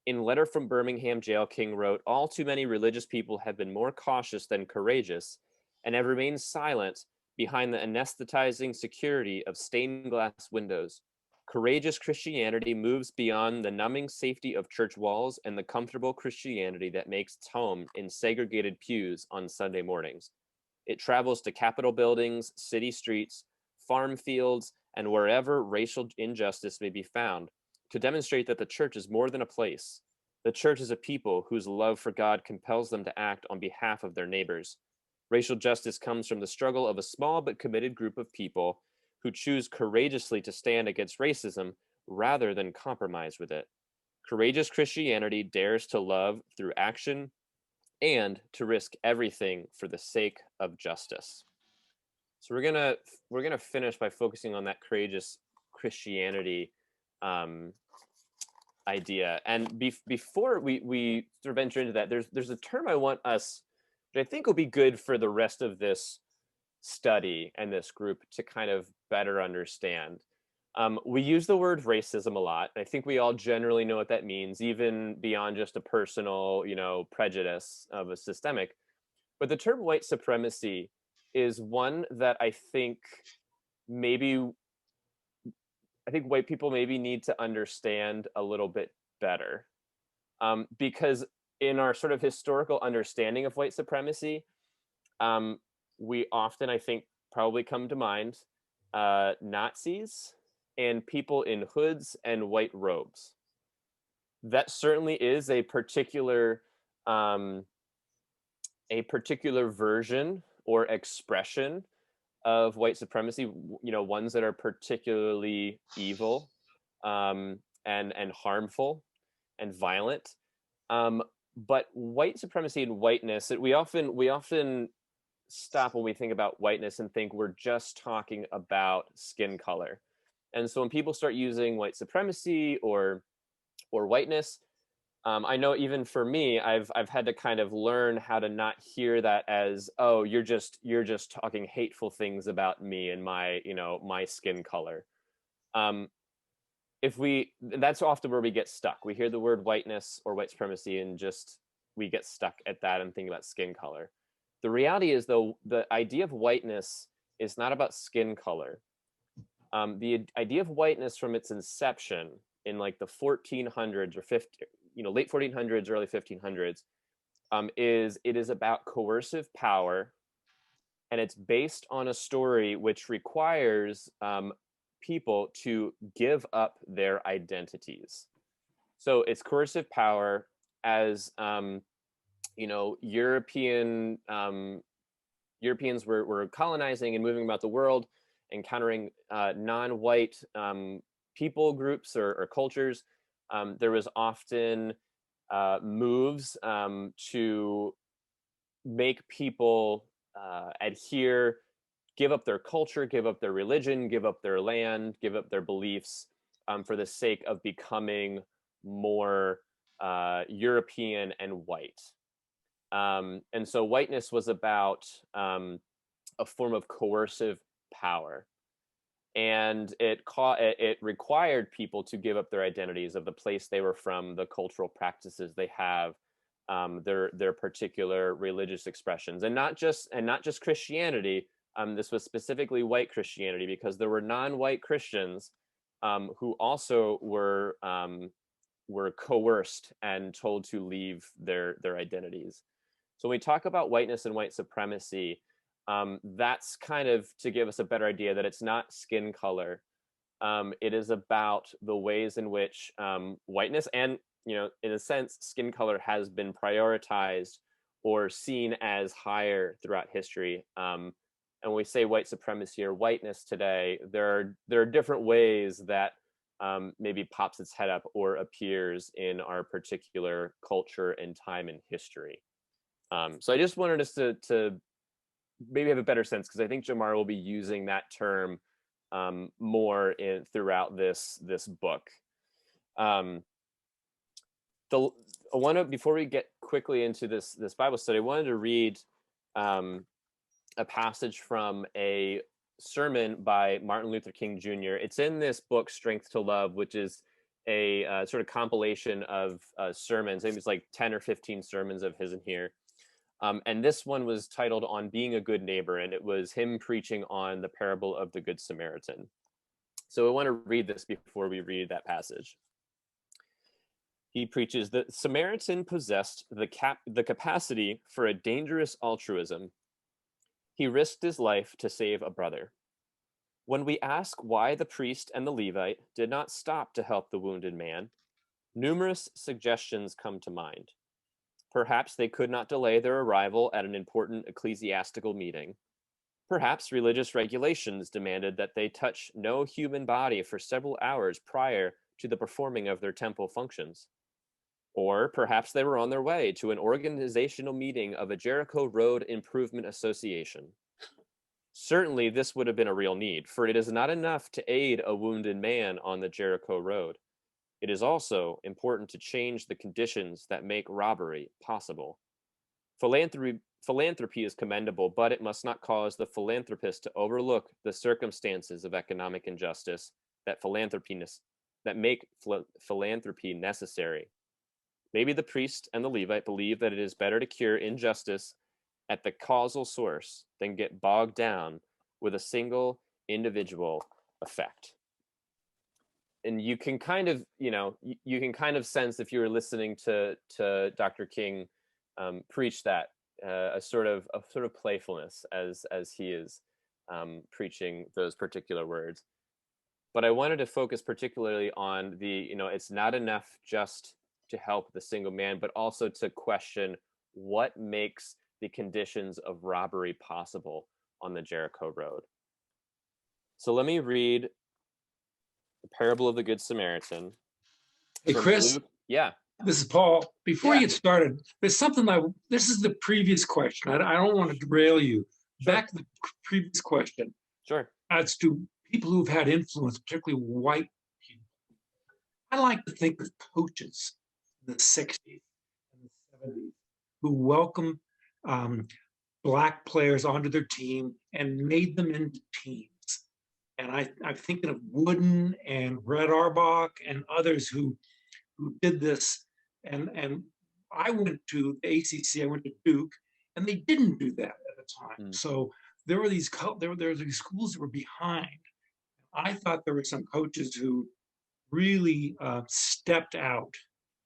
In Letter from Birmingham Jail, King wrote, all too many religious people have been more cautious than courageous and have remained silent behind the anesthetizing security of stained glass windows. Courageous Christianity moves beyond the numbing safety of church walls and the comfortable Christianity that makes its home in segregated pews on Sunday mornings. It travels to Capitol buildings, city streets, farm fields, and wherever racial injustice may be found to demonstrate that the church is more than a place. The church is a people whose love for God compels them to act on behalf of their neighbors. Racial justice comes from the struggle of a small but committed group of people who choose courageously to stand against racism rather than compromise with it. Courageous Christianity dares to love through action and to risk everything for the sake of justice. So we're gonna finish by focusing on that courageous Christianity idea. And before we sort of venture into that, there's a term I want us, that I think will be good for the rest of this study and this group to kind of better understand. We use the word racism a lot. I think we all generally know what that means, even beyond just a personal, prejudice of a systemic. But the term white supremacy is one that I think white people maybe need to understand a little bit better. because in our sort of historical understanding of white supremacy, we often, I think, probably come to mind Nazis and people in hoods and white robes. That certainly is a particular version or expression of white supremacy, ones that are particularly evil and harmful and violent. But white supremacy and whiteness, we often stop when we think about whiteness and think we're just talking about skin color. And so when people start using white supremacy or whiteness, I know even for me, I've had to kind of learn how to not hear that as, oh, you're just talking hateful things about me and my, my skin color. That's often where we get stuck. We hear the word whiteness or white supremacy and just we get stuck at that and think about skin color. The reality is, though, the idea of whiteness is not about skin color. The idea of whiteness from its inception in like the 1400s or late 1400s, early 1500s, it is about coercive power, and it's based on a story which requires people to give up their identities. So it's coercive power as Europeans were colonizing and moving about the world, encountering non-white people groups or cultures. There was often moves to make people adhere, give up their culture, give up their religion, give up their land, give up their beliefs for the sake of becoming more European and white. And so whiteness was about a form of coercive power. And it required people to give up their identities of the place they were from, the cultural practices they have, their particular religious expressions, and not just Christianity. This was specifically white Christianity, because there were non-white Christians who also were coerced and told to leave their identities. So when we talk about whiteness and white supremacy, that's kind of to give us a better idea that it's not skin color. It is about the ways in which whiteness and, in a sense, skin color has been prioritized or seen as higher throughout history. And when we say white supremacy or whiteness today, there are different ways that maybe pops its head up or appears in our particular culture and time in history. So I just wanted us to maybe have a better sense, because I think Jamar will be using that term more throughout this book. Before we get quickly into this Bible study, I wanted to read a passage from a sermon by Martin Luther King Jr. It's in this book, Strength to Love, which is a sort of compilation of sermons. I think it's like 10 or 15 sermons of his in here. And this one was titled On Being a Good Neighbor, and it was him preaching on the parable of the Good Samaritan. So I want to read this before we read that passage. He preaches, the Samaritan possessed the capacity for a dangerous altruism. He risked his life to save a brother. When we ask why the priest and the Levite did not stop to help the wounded man, numerous suggestions come to mind. Perhaps they could not delay their arrival at an important ecclesiastical meeting. Perhaps religious regulations demanded that they touch no human body for several hours prior to the performing of their temple functions. Or perhaps they were on their way to an organizational meeting of a Jericho Road Improvement Association. Certainly, this would have been a real need, for it is not enough to aid a wounded man on the Jericho Road. It is also important to change the conditions that make robbery possible. Philanthropy is commendable, but it must not cause the philanthropist to overlook the circumstances of economic injustice that make philanthropy necessary. Maybe the priest and the Levite believe that it is better to cure injustice at the causal source than get bogged down with a single individual effect. and you can kind of, you can kind of sense if you were listening to Dr. King preach that a sort of playfulness as he is preaching those particular words. But I wanted to focus particularly on the, it's not enough just to help the single man, but also to question what makes the conditions of robbery possible on the Jericho Road. So let me read the parable of the Good Samaritan. Hey, Chris. Luke. Yeah. This is Paul. Before Yeah. you get started, there's something this is the previous question. I don't want to derail you. Sure. Back to the previous question. Sure. As to people who've had influence, particularly white people. I like to think of coaches in the 60s and the 70s who welcomed Black players onto their team and made them into teams. And I'm thinking of Wooden and Red Auerbach and others who did this. And I went to the ACC, I went to Duke, and they didn't do that at the time. So there were these schools that were behind. I thought there were some coaches who really stepped out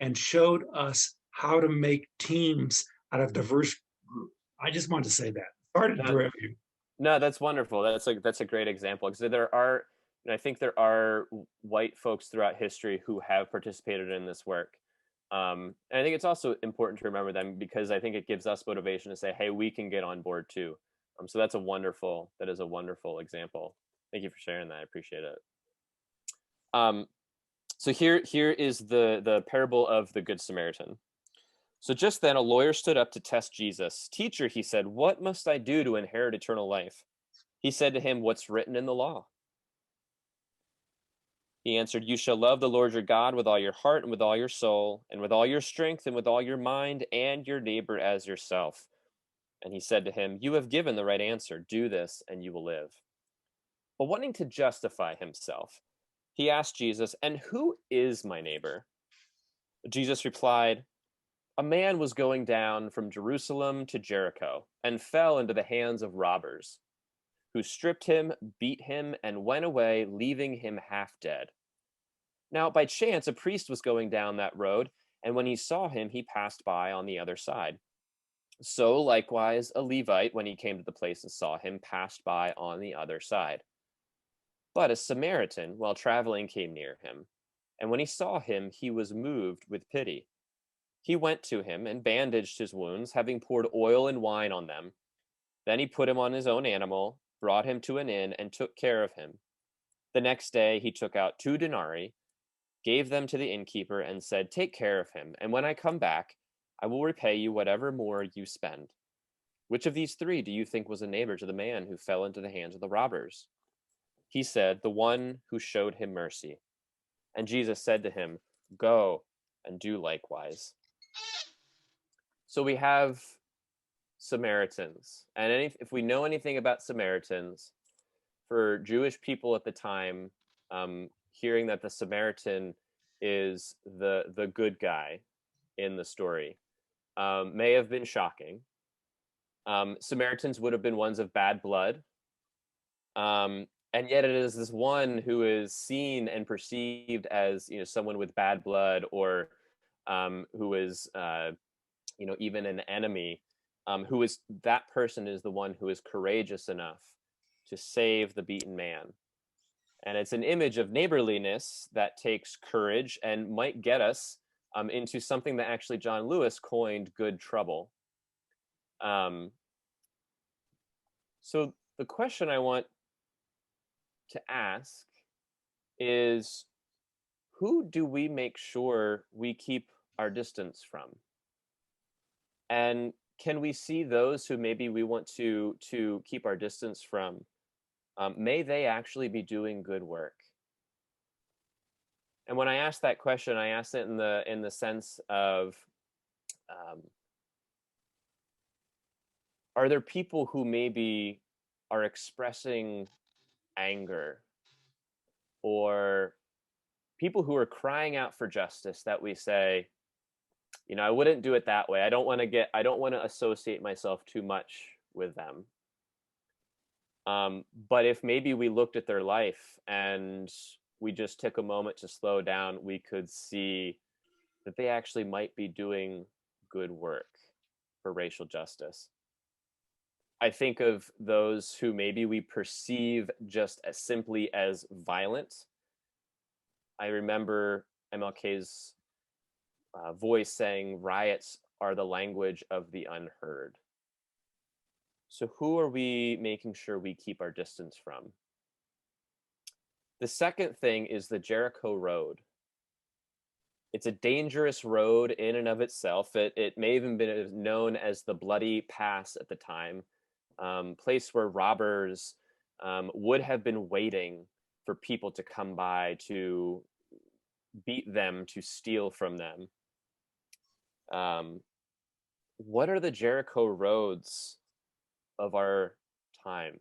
and showed us how to make teams out of diverse groups. I just wanted to say that. Sorry to derail you. No, that's wonderful. That's a great example, because there are, I think there are white folks throughout history who have participated in this work. And I think it's also important to remember them, because I think it gives us motivation to say, hey, we can get on board too. So that is a wonderful example. Thank you for sharing that. I appreciate it. So here is the parable of the Good Samaritan. So just then a lawyer stood up to test Jesus. Teacher, he said, what must I do to inherit eternal life? He said to him, what's written in the law? He answered, you shall love the Lord your God with all your heart and with all your soul and with all your strength and with all your mind, and your neighbor as yourself. And he said to him, you have given the right answer. Do this and you will live. But wanting to justify himself, he asked Jesus, and who is my neighbor? Jesus replied, a man was going down from Jerusalem to Jericho and fell into the hands of robbers, who stripped him, beat him, and went away, leaving him half dead. Now, by chance, a priest was going down that road, and when he saw him, he passed by on the other side. So, likewise, a Levite, when he came to the place and saw him, passed by on the other side. But a Samaritan, while traveling, came near him, and when he saw him, he was moved with pity. He went to him and bandaged his wounds, having poured oil and wine on them. Then he put him on his own animal, brought him to an inn, and took care of him. The next day he took out 2 denarii, gave them to the innkeeper, and said, take care of him, and when I come back, I will repay you whatever more you spend. Which of these 3 do you think was a neighbor to the man who fell into the hands of the robbers? He said, the one who showed him mercy. And Jesus said to him, go and do likewise. So we have Samaritans. And if we know anything about Samaritans, for Jewish people at the time, hearing that the Samaritan is the good guy in the story may have been shocking. Samaritans would have been ones of bad blood. And yet it is this one who is seen and perceived as, someone with bad blood, or who is, even an enemy, that person is the one who is courageous enough to save the beaten man. And it's an image of neighborliness that takes courage and might get us into something that actually John Lewis coined good trouble. So the question I want to ask is, who do we make sure we keep our distance from? And can we see those who maybe we want to keep our distance from? May they actually be doing good work? And when I ask that question, I ask it in the sense of, are there people who maybe are expressing anger, or people who are crying out for justice that we say, I wouldn't do it that way. I don't want to associate myself too much with them. But if maybe we looked at their life and we just took a moment to slow down, we could see that they actually might be doing good work for racial justice. I think of those who maybe we perceive just as simply as violent. I remember MLK's voice saying riots are the language of the unheard. So who are we making sure we keep our distance from? The second thing is the Jericho Road. It's a dangerous road in and of itself. It may even been known as the Bloody Pass at the time, place where robbers would have been waiting for people to come by to beat them, to steal from them. What are the Jericho roads of our time?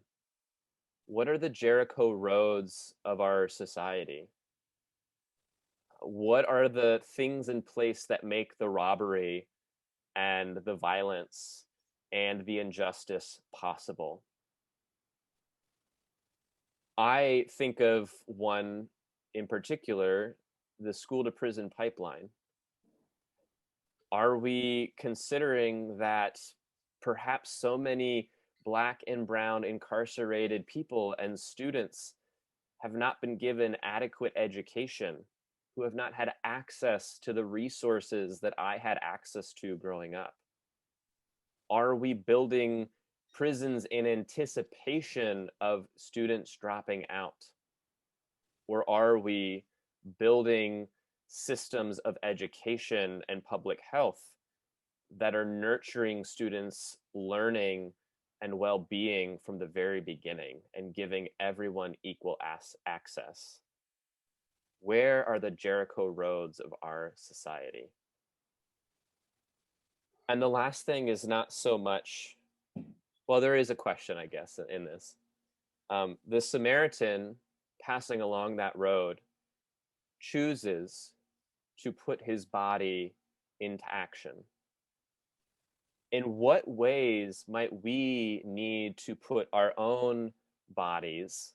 What are the Jericho roads of our society? What are the things in place that make the robbery and the violence and the injustice possible? I think of one in particular, the school to prison pipeline. Are we considering that perhaps so many Black and brown incarcerated people and students have not been given adequate education, who have not had access to the resources that I had access to growing up? Are we building prisons in anticipation of students dropping out? Or are we building systems of education and public health that are nurturing students' learning and well-being from the very beginning and giving everyone equal access? Where are the Jericho roads of our society? And the last thing is not so much, well, there is a question, I guess, in this. The Samaritan passing along that road chooses to put his body into action. In what ways might we need to put our own bodies,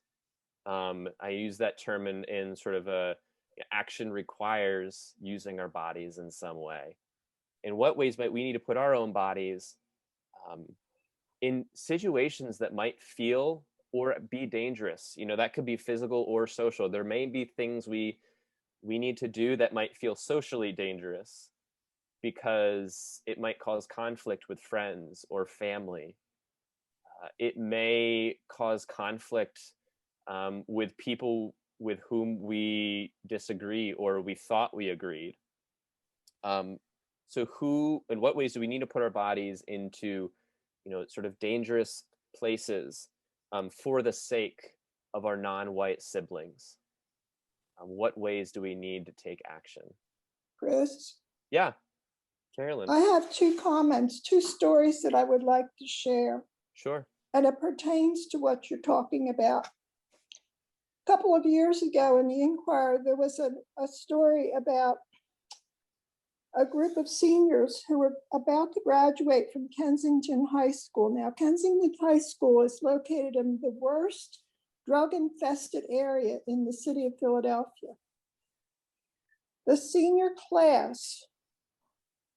I use that term in sort of a action requires using our bodies in some way. In what ways might we need to put our own bodies in situations that might feel or be dangerous? You know, that could be physical or social. There may be things we need to do that might feel socially dangerous because it might cause conflict with friends or family. It may cause conflict with people with whom we disagree or we thought we agreed. So in what ways do we need to put our bodies into, sort of dangerous places for the sake of our non-white siblings? What ways do we need to take action? Chris? Yeah, Carolyn. I have two comments, two stories that I would like to share. Sure. And it pertains to what you're talking about. A couple of years ago in the Inquirer, there was a story about a group of seniors who were about to graduate from Kensington High School. Now, Kensington High School is located in the worst drug-infested area in the city of Philadelphia. The senior class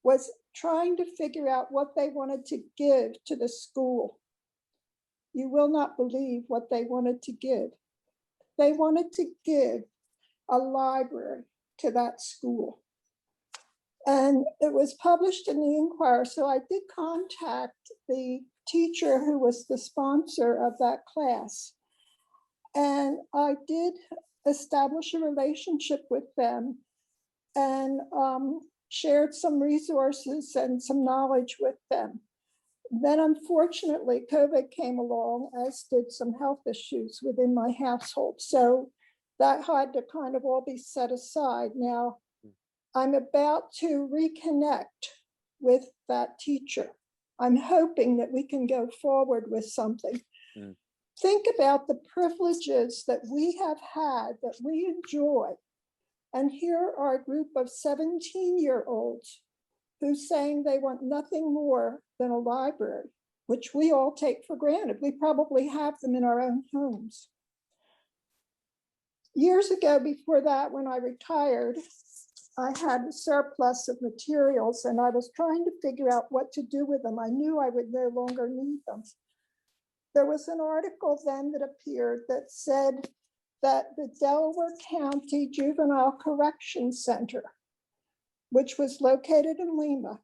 was trying to figure out what they wanted to give to the school. You will not believe what they wanted to give. They wanted to give a library to that school. And it was published in the Inquirer, so I did contact the teacher who was the sponsor of that class. And I did establish a relationship with them and shared some resources and some knowledge with them. Then unfortunately, COVID came along, as did some health issues within my household. So that had to kind of all be set aside. Now, I'm about to reconnect with that teacher. I'm hoping that we can go forward with something. Think about the privileges that we have had, that we enjoy. And here are a group of 17-year-olds who's saying they want nothing more than a library, which we all take for granted. We probably have them in our own homes. years ago, before that, when I retired, I had a surplus of materials and I was trying to figure out what to do with them. I knew I would no longer need them. There was an article then that appeared that said that the Delaware County Juvenile Correction Center, which was located in Lima,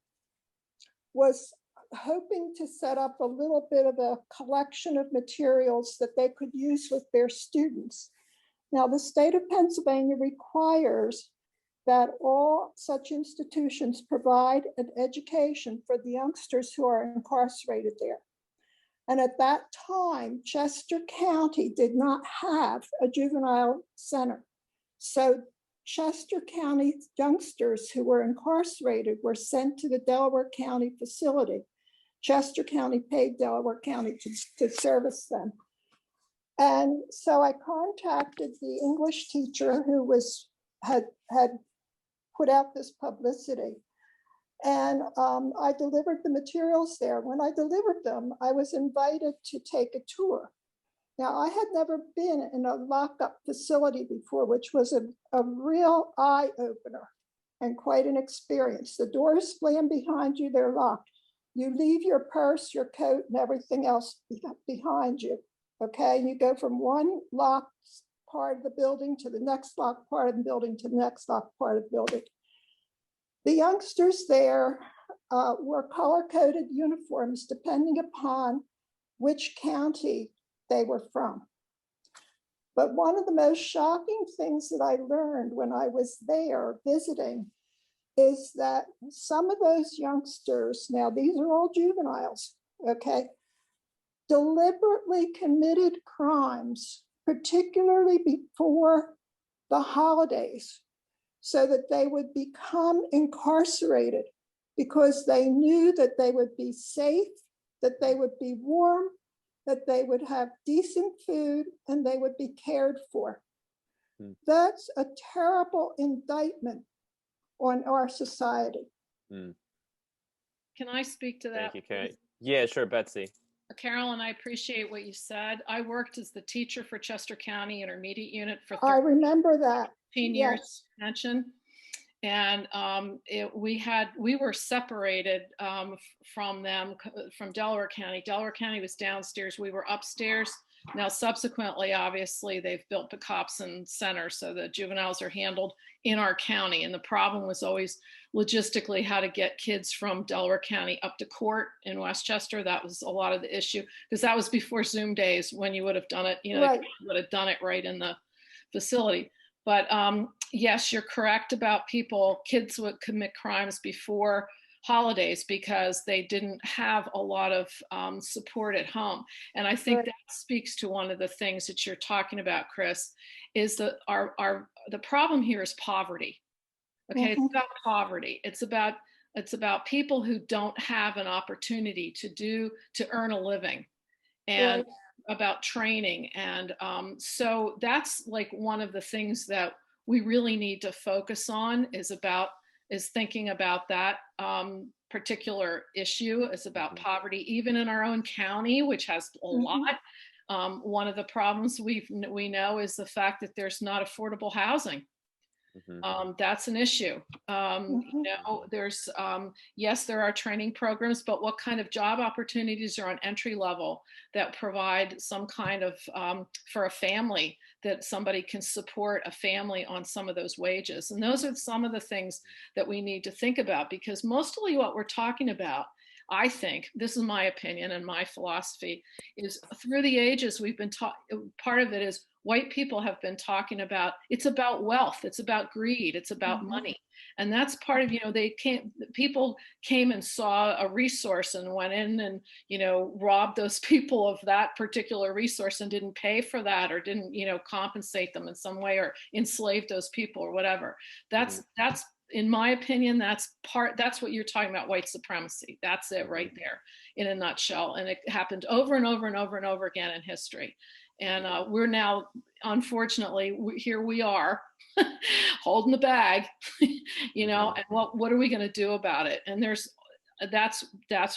was hoping to set up a little bit of a collection of materials that they could use with their students. Now, the state of Pennsylvania requires that all such institutions provide an education for the youngsters who are incarcerated there. And at that time, Chester County did not have a juvenile center. So Chester County youngsters who were incarcerated were sent to the Delaware County facility. Chester County paid Delaware County to service them. And so I contacted the English teacher who had put out this publicity. And I delivered the materials there. When I delivered them, I was invited to take a tour. Now, I had never been in a lockup facility before, which was a real eye opener and quite an experience. The doors slam behind you, they're locked. You leave your purse, your coat, and everything else behind you, okay? And you go from one locked part of the building to the next locked part of the building to the next locked part of the building. The youngsters there wore color-coded uniforms depending upon which county they were from. But one of the most shocking things that I learned when I was there visiting is that some of those youngsters, now these are all juveniles, okay, deliberately committed crimes, particularly before the holidays, so that they would become incarcerated because they knew that they would be safe, that they would be warm, that they would have decent food, and they would be cared for. That's a terrible indictment on our society. Can I speak to that? Thank you, Kate. Yeah, sure, Betsy. Carolyn, I appreciate what you said. I worked as the teacher for Chester County Intermediate Unit for I remember that. 13 years Yes. extension. And we were separated from them, from Delaware County. Delaware County was downstairs, we were upstairs. Now, subsequently, obviously, they've built the Copson Center, so the juveniles are handled in our county. And the problem was always logistically how to get kids from Delaware County up to court in Westchester. That was a lot of the issue, because that was before Zoom days when you would have done it, you know, Right. would have done it right in the facility. But yes, you're correct about kids would commit crimes before holidays because they didn't have a lot of support at home. And I think Right. that speaks to one of the things that you're talking about, Chris, is that the problem here is poverty. Okay, It's about poverty. It's about people who don't have an opportunity to earn a living, and Right. about training. And so that's like one of the things that we really need to focus on is thinking about that particular issue, is about poverty, even in our own county, which has a lot. One of the problems we know is the fact that there's not affordable housing. That's an issue. You know, there's, yes, there are training programs, but what kind of job opportunities are on entry level that provide some kind of, for a family, that somebody can support a family on some of those wages? And those are some of the things that we need to think about, because mostly what we're talking about, I think, this is my opinion and my philosophy, is through the ages we've been taught, part of it is white people have been talking about, it's about wealth, it's about greed, it's about money. And that's part of, you know, people came and saw a resource and went in and, you know, robbed those people of that particular resource and didn't pay for that, or didn't, you know, compensate them in some way, or enslaved those people or whatever. That's in my opinion, that's what you're talking about, white supremacy. That's it right there in a nutshell. And it happened over and over and over and over again in history. And we're now, unfortunately, here we are holding the bag, you know, and what are we going to do about it? And there's That's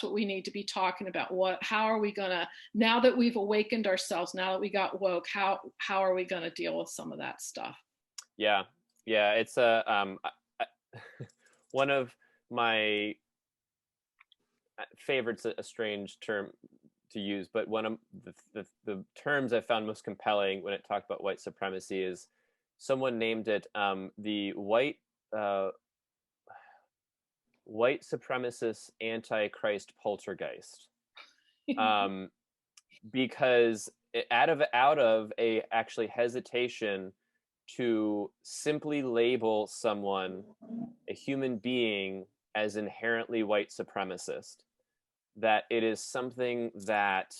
what we need to be talking about. How are we gonna, now that we've awakened ourselves, now that we got woke, how are we gonna deal with some of that stuff? Yeah, it's one of my favorites, a strange term to use, but one of the terms I found most compelling when it talked about white supremacy is someone named it the white supremacist antichrist poltergeist, because out of a actually hesitation to simply label someone, a human being, as inherently white supremacist, that it is something that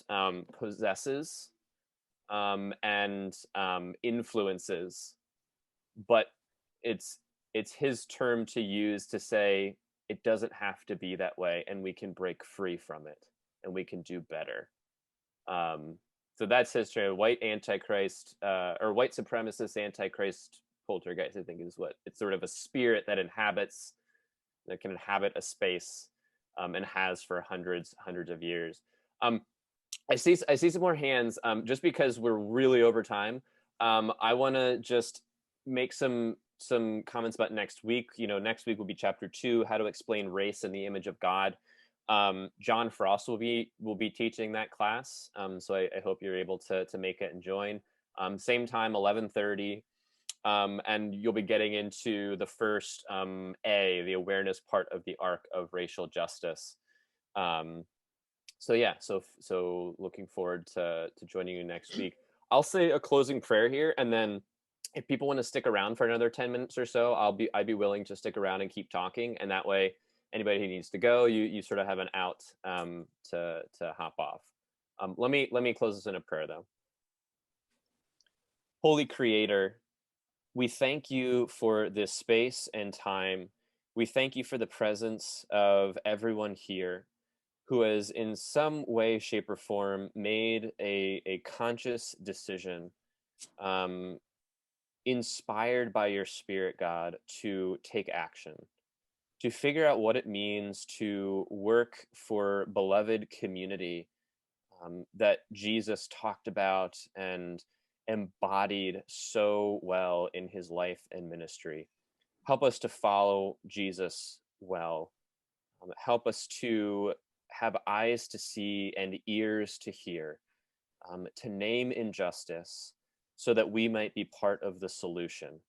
possesses and influences, but it's his term to use to say it doesn't have to be that way, and we can break free from it, and we can do better. So that's his term, white antichrist, or white supremacist antichrist poltergeist, I think is what it's sort of a spirit that can inhabit a space, and has for hundreds of years. I see some more hands. Just because we're really over time, I want to just make some comments about next week. Next week will be chapter 2, how to explain race in the image of God. John Frost will be teaching that class, so I hope you're able to make it and join. Same time, 11:30, and you'll be getting into the first the awareness part of the arc of racial justice. So looking forward to joining you next week. I'll say a closing prayer here, and then if people want to stick around for another 10 minutes or so, I'd be willing to stick around and keep talking, and that way anybody who needs to go, you sort of have an out to hop off. Let me close this in a prayer, though. Holy Creator, we thank you for this space and time. We thank you for the presence of everyone here who has in some way, shape, or form made a conscious decision, inspired by your Spirit, God, to take action, to figure out what it means to work for beloved community that Jesus talked about and embodied so well in his life and ministry. Help us to follow Jesus well. Help us to have eyes to see and ears to hear, to name injustice so that we might be part of the solution.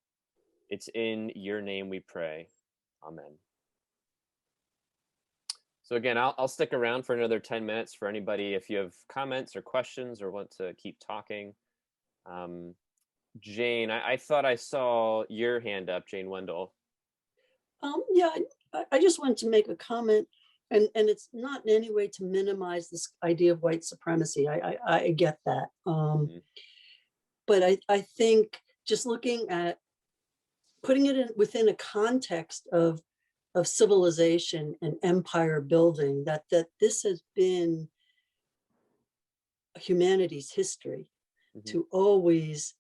It's in your name we pray. Amen. So again, I'll stick around for another 10 minutes for anybody if you have comments or questions or want to keep talking. Jane, I thought I saw your hand up, Jane Wendell. Yeah, I just wanted to make a comment, and it's not in any way to minimize this idea of white supremacy. I get that. But I think just looking at putting it within a context of civilization and empire building, that this has been humanity's history, to always,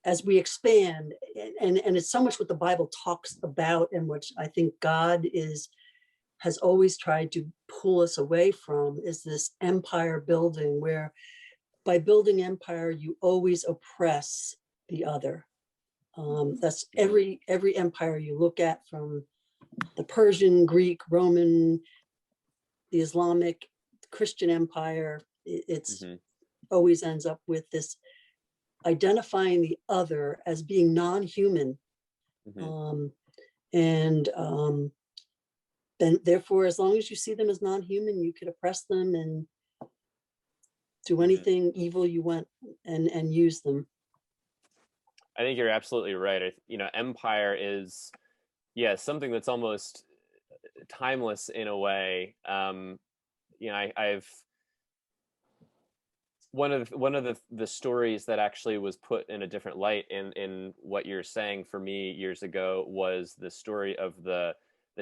as we expand, and it's so much what the Bible talks about, and which I think God has always tried to pull us away from, is this empire building, where by building empire, you always oppress the other. That's every empire you look at, from the Persian, Greek, Roman, the Islamic, Christian empire. It's always ends up with this identifying the other as being non-human. And then therefore, as long as you see them as non-human, you could oppress them and do anything evil you want and use them. I think you're absolutely right. Empire is, something that's almost timeless in a way. I've one of the stories that actually was put in a different light in what you're saying for me years ago was the story of the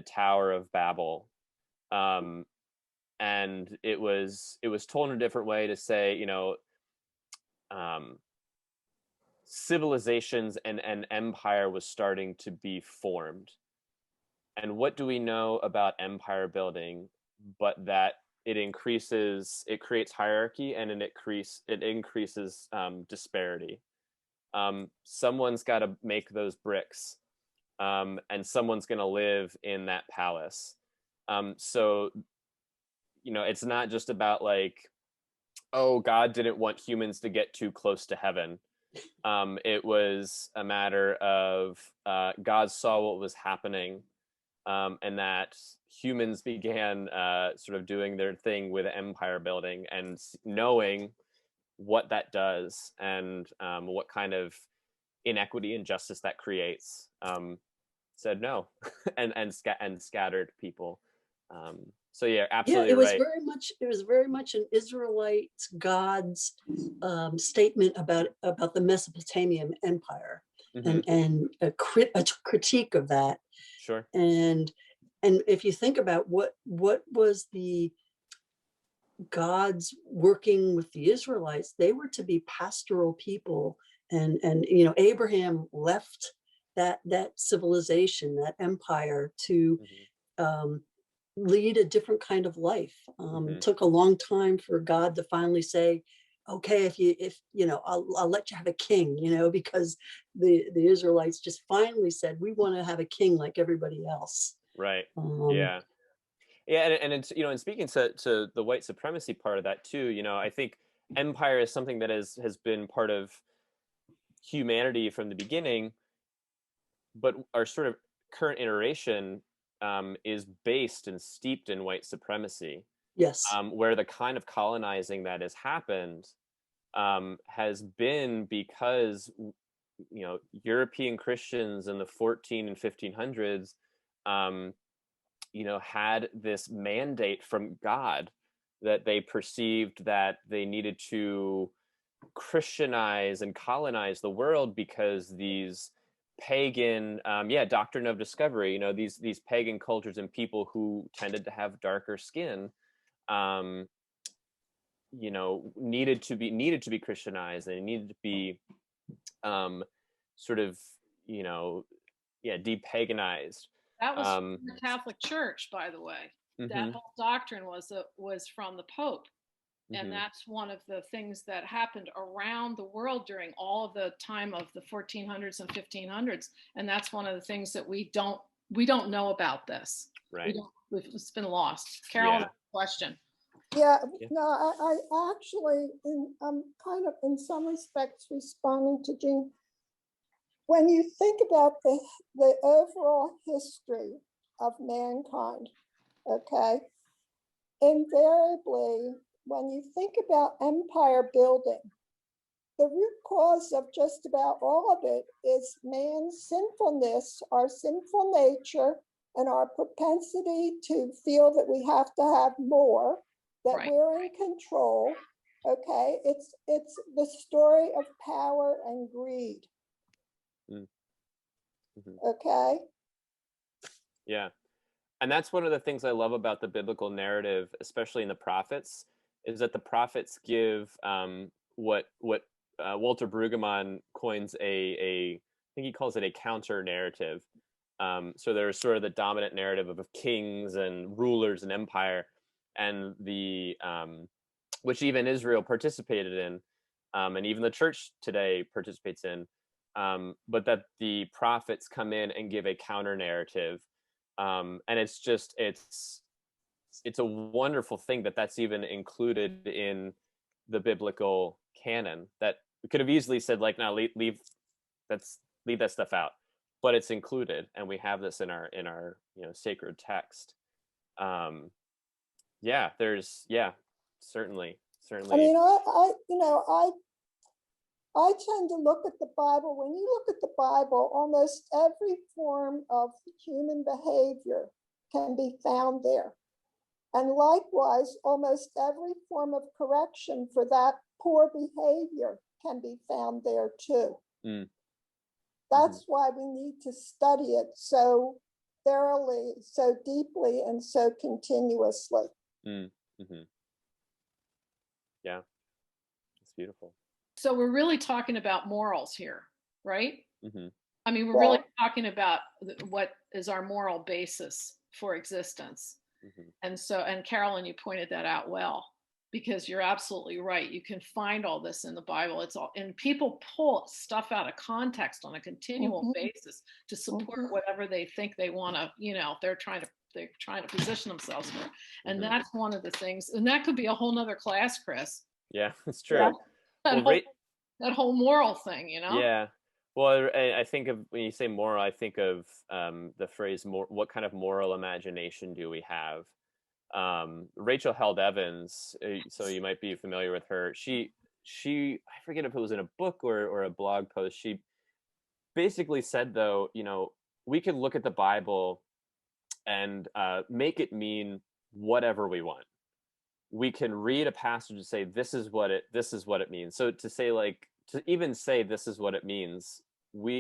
Tower of Babel. And it was told in a different way to say, civilizations and empire was starting to be formed. And what do we know about empire building? but that it creates hierarchy, and it increases disparity. Someone's got to make those bricks, and someone's going to live in that palace. So, it's not just about like, oh, God didn't want humans to get too close to heaven. It was a matter of God saw what was happening, and that humans began sort of doing their thing with empire building, and knowing what that does, and what kind of inequity and justice that creates, said no, and scattered people. So yeah, absolutely Yeah, it was right. very much an Israelite God's statement about the Mesopotamian Empire, and a critique of that. Sure. And if you think about what was the God's working with the Israelites, they were to be pastoral people, and Abraham left that civilization, that empire, to lead a different kind of life. Took a long time for God to finally say, okay, I'll let you have a king, because the Israelites just finally said, we want to have a king like everybody else. Right. Yeah. And it's, and speaking to the white supremacy part of that too, I think empire is something that has been part of humanity from the beginning, but our sort of current iteration is based and steeped in white supremacy. Yes. Where the kind of colonizing that has happened has been because, European Christians in the 14 and 1500s, had this mandate from God that they perceived that they needed to Christianize and colonize the world, because these pagan, doctrine of discovery, these pagan cultures and people who tended to have darker skin, needed to be Christianized. They needed to be sort of, depaganized. That was from the Catholic Church, by the way. That whole doctrine was from the Pope. And that's one of the things that happened around the world during all of the time of the 1400s and 1500s. And that's one of the things that we don't know about this. Right. It's been lost. Carolyn, question. Yeah, no, I actually, I'm kind of in some respects responding to Jean. When you think about the overall history of mankind, okay, invariably, when you think about empire building, the root cause of just about all of it is man's sinfulness, our sinful nature, and our propensity to feel that we have to have more, that we're in control. Okay, it's the story of power and greed. Okay. Yeah. And that's one of the things I love about the biblical narrative, especially in the prophets, is that the prophets give what Walter Brueggemann coins I think he calls it a counter narrative. So there's sort of the dominant narrative of kings and rulers and empire, and the which even Israel participated in, and even the church today participates in, but that the prophets come in and give a counter narrative, and it's a wonderful thing that that's even included in the biblical canon. That we could have easily said, like, no, leave that stuff out, but it's included, and we have this in our sacred text. Certainly. I mean, I tend to look at the Bible. When you look at the Bible, almost every form of human behavior can be found there. And likewise, almost every form of correction for that poor behavior can be found there too. That's why we need to study it so thoroughly, so deeply, and so continuously. Yeah, it's beautiful. So we're really talking about morals here, right? I mean, we're really talking about what is our moral basis for existence. And so, and Carolyn, you pointed that out well, because you're absolutely right. You can find all this in the Bible. It's all, and people pull stuff out of context on a continual basis to support whatever they think they want to, you know, they're trying to position themselves for. And that's one of the things, and that could be a whole nother class, Chris. Yeah, it's true. That whole moral thing, you know? Yeah. Well, I think of, when you say moral, I think of the phrase, what kind of moral imagination do we have? Rachel Held Evans, so you might be familiar with her. She I forget if it was in a book or a blog post. She basically said, though, you know, we could look at the Bible and make it mean whatever we want. We can read a passage and say, this is what it means. So to say, like, to even say this is what it means,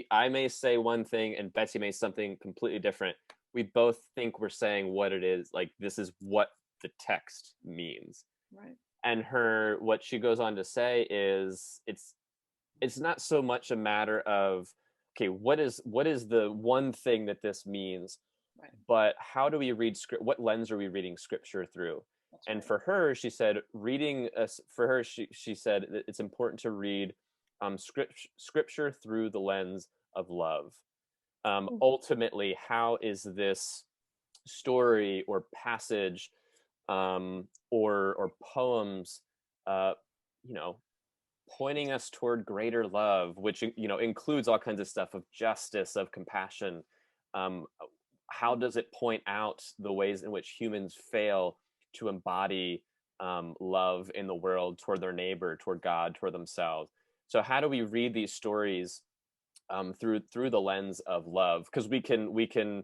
I may say one thing and Betsy may something completely different. We both think we're saying what it is, like, this is what the text means. Right. And what she goes on to say is, it's not so much a matter of, okay, what is the one thing that this means, right, but how do we read script? What lens are we reading scripture through? That's and right. For her, she said, she said that it's important to read scripture through the lens of love. Ultimately, how is this story or passage or poems, you know, pointing us toward greater love, which, you know, includes all kinds of stuff of justice, of compassion. How does it point out the ways in which humans fail to embody love in the world toward their neighbor, toward God, toward themselves? So how do we read these stories through the lens of love? Because we can,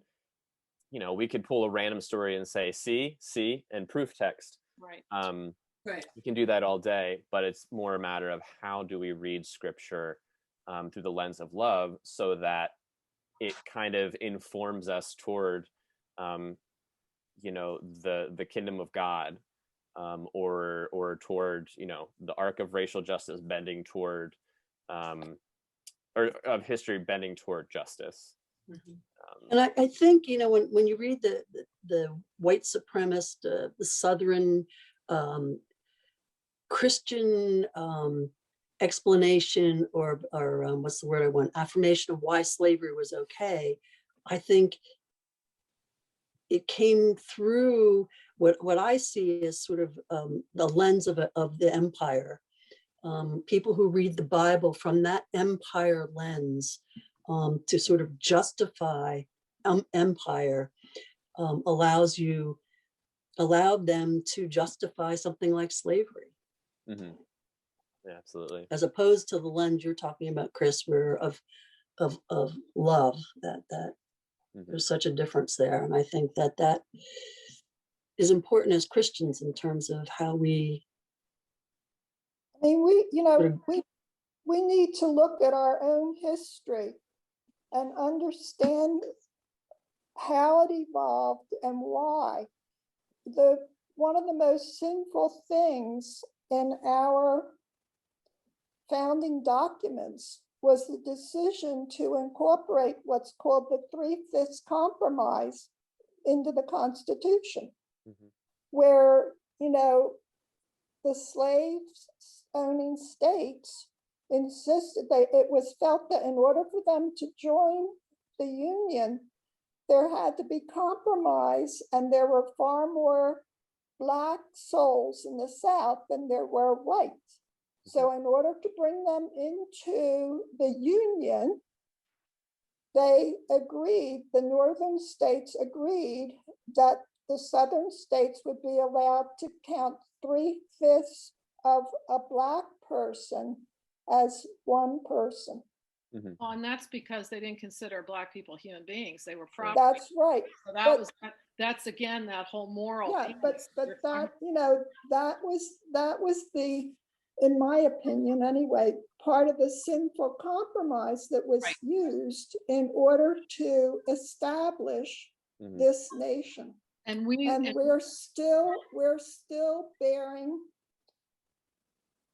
you know, we could pull a random story and say, see, and proof text. Right. Right. We can do that all day, but it's more a matter of how do we read scripture through the lens of love, so that it kind of informs us toward, you know, the kingdom of God, or toward, you know, the arc of racial justice bending toward, or of history bending toward justice. And I think, you know, when you read the white supremacist, the Southern Christian explanation, or what's the word I want, affirmation of why slavery was okay, I think it came through what I see as sort of the lens of the empire. People who read the Bible from that empire lens, to sort of justify empire, allowed them to justify something like slavery. Mm-hmm. Yeah, absolutely. As opposed to the lens you're talking about, Chris, where of love, that there's such a difference there. And I think that is important as Christians in terms of how we. I mean, we need to look at our own history and understand how it evolved and why. One of the most sinful things in our founding documents was the decision to incorporate what's called the 3/5 Compromise into the Constitution, where, you know, the slaves owning states insisted it was felt that in order for them to join the Union, there had to be compromise, and there were far more Black souls in the South than there were whites. So in order to bring them into the Union, they agreed, the Northern states agreed, that the Southern states would be allowed to count 3/5 of a Black person as one person. Well, and that's because they didn't consider Black people human beings. They were property. That's right. So that's again, that whole moral. Yeah, but that, you know, that was the, in my opinion anyway, part of the sinful compromise that was used in order to establish this nation. And we're still bearing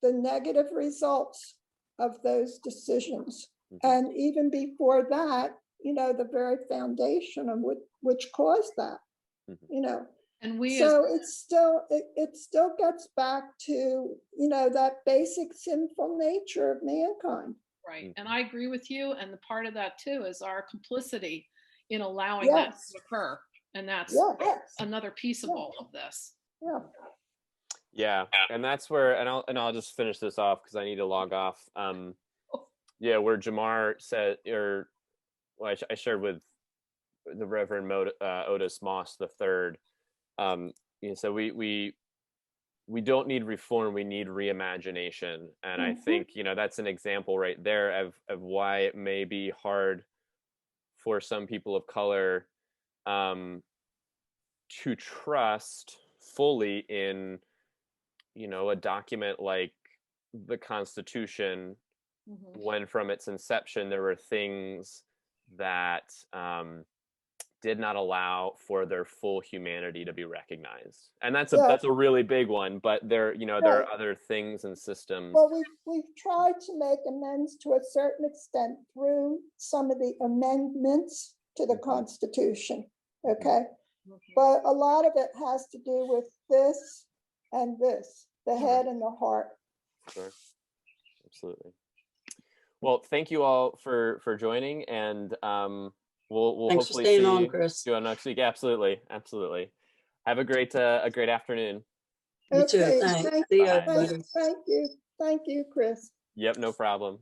the negative results of those decisions. And even before that, you know, the very foundation of which caused that, you know. And we, So it's still, it still gets back to, that basic sinful nature of mankind. right, and I agree with you. And the part of that too is our complicity in allowing that Yes. to occur. And that's Yes. another piece of all of this. Yeah. Yeah, and that's where, and I'll just finish this off because I need to log off. Yeah, where Jamar said, or well, I shared with the Reverend Otis Moss III. So we don't need reform, we need reimagination, and I think that's an example right there of why it may be hard for some people of color to trust fully in a document like the Constitution, when from its inception there were things that did not allow for their full humanity to be recognized. And that's a really big one, but there are other things and systems. Well, we've tried to make amends to a certain extent through some of the amendments to the Constitution, okay? But a lot of it has to do with this and this, the head and the heart. Sure, absolutely. Well, thank you all for joining, and we'll Thanks for hopefully staying see on, Chris. you next week. Absolutely. Have a great afternoon. You too. Okay, Thanks. thank See ya, Bye. buddy. you, Chris. Yep, no problem.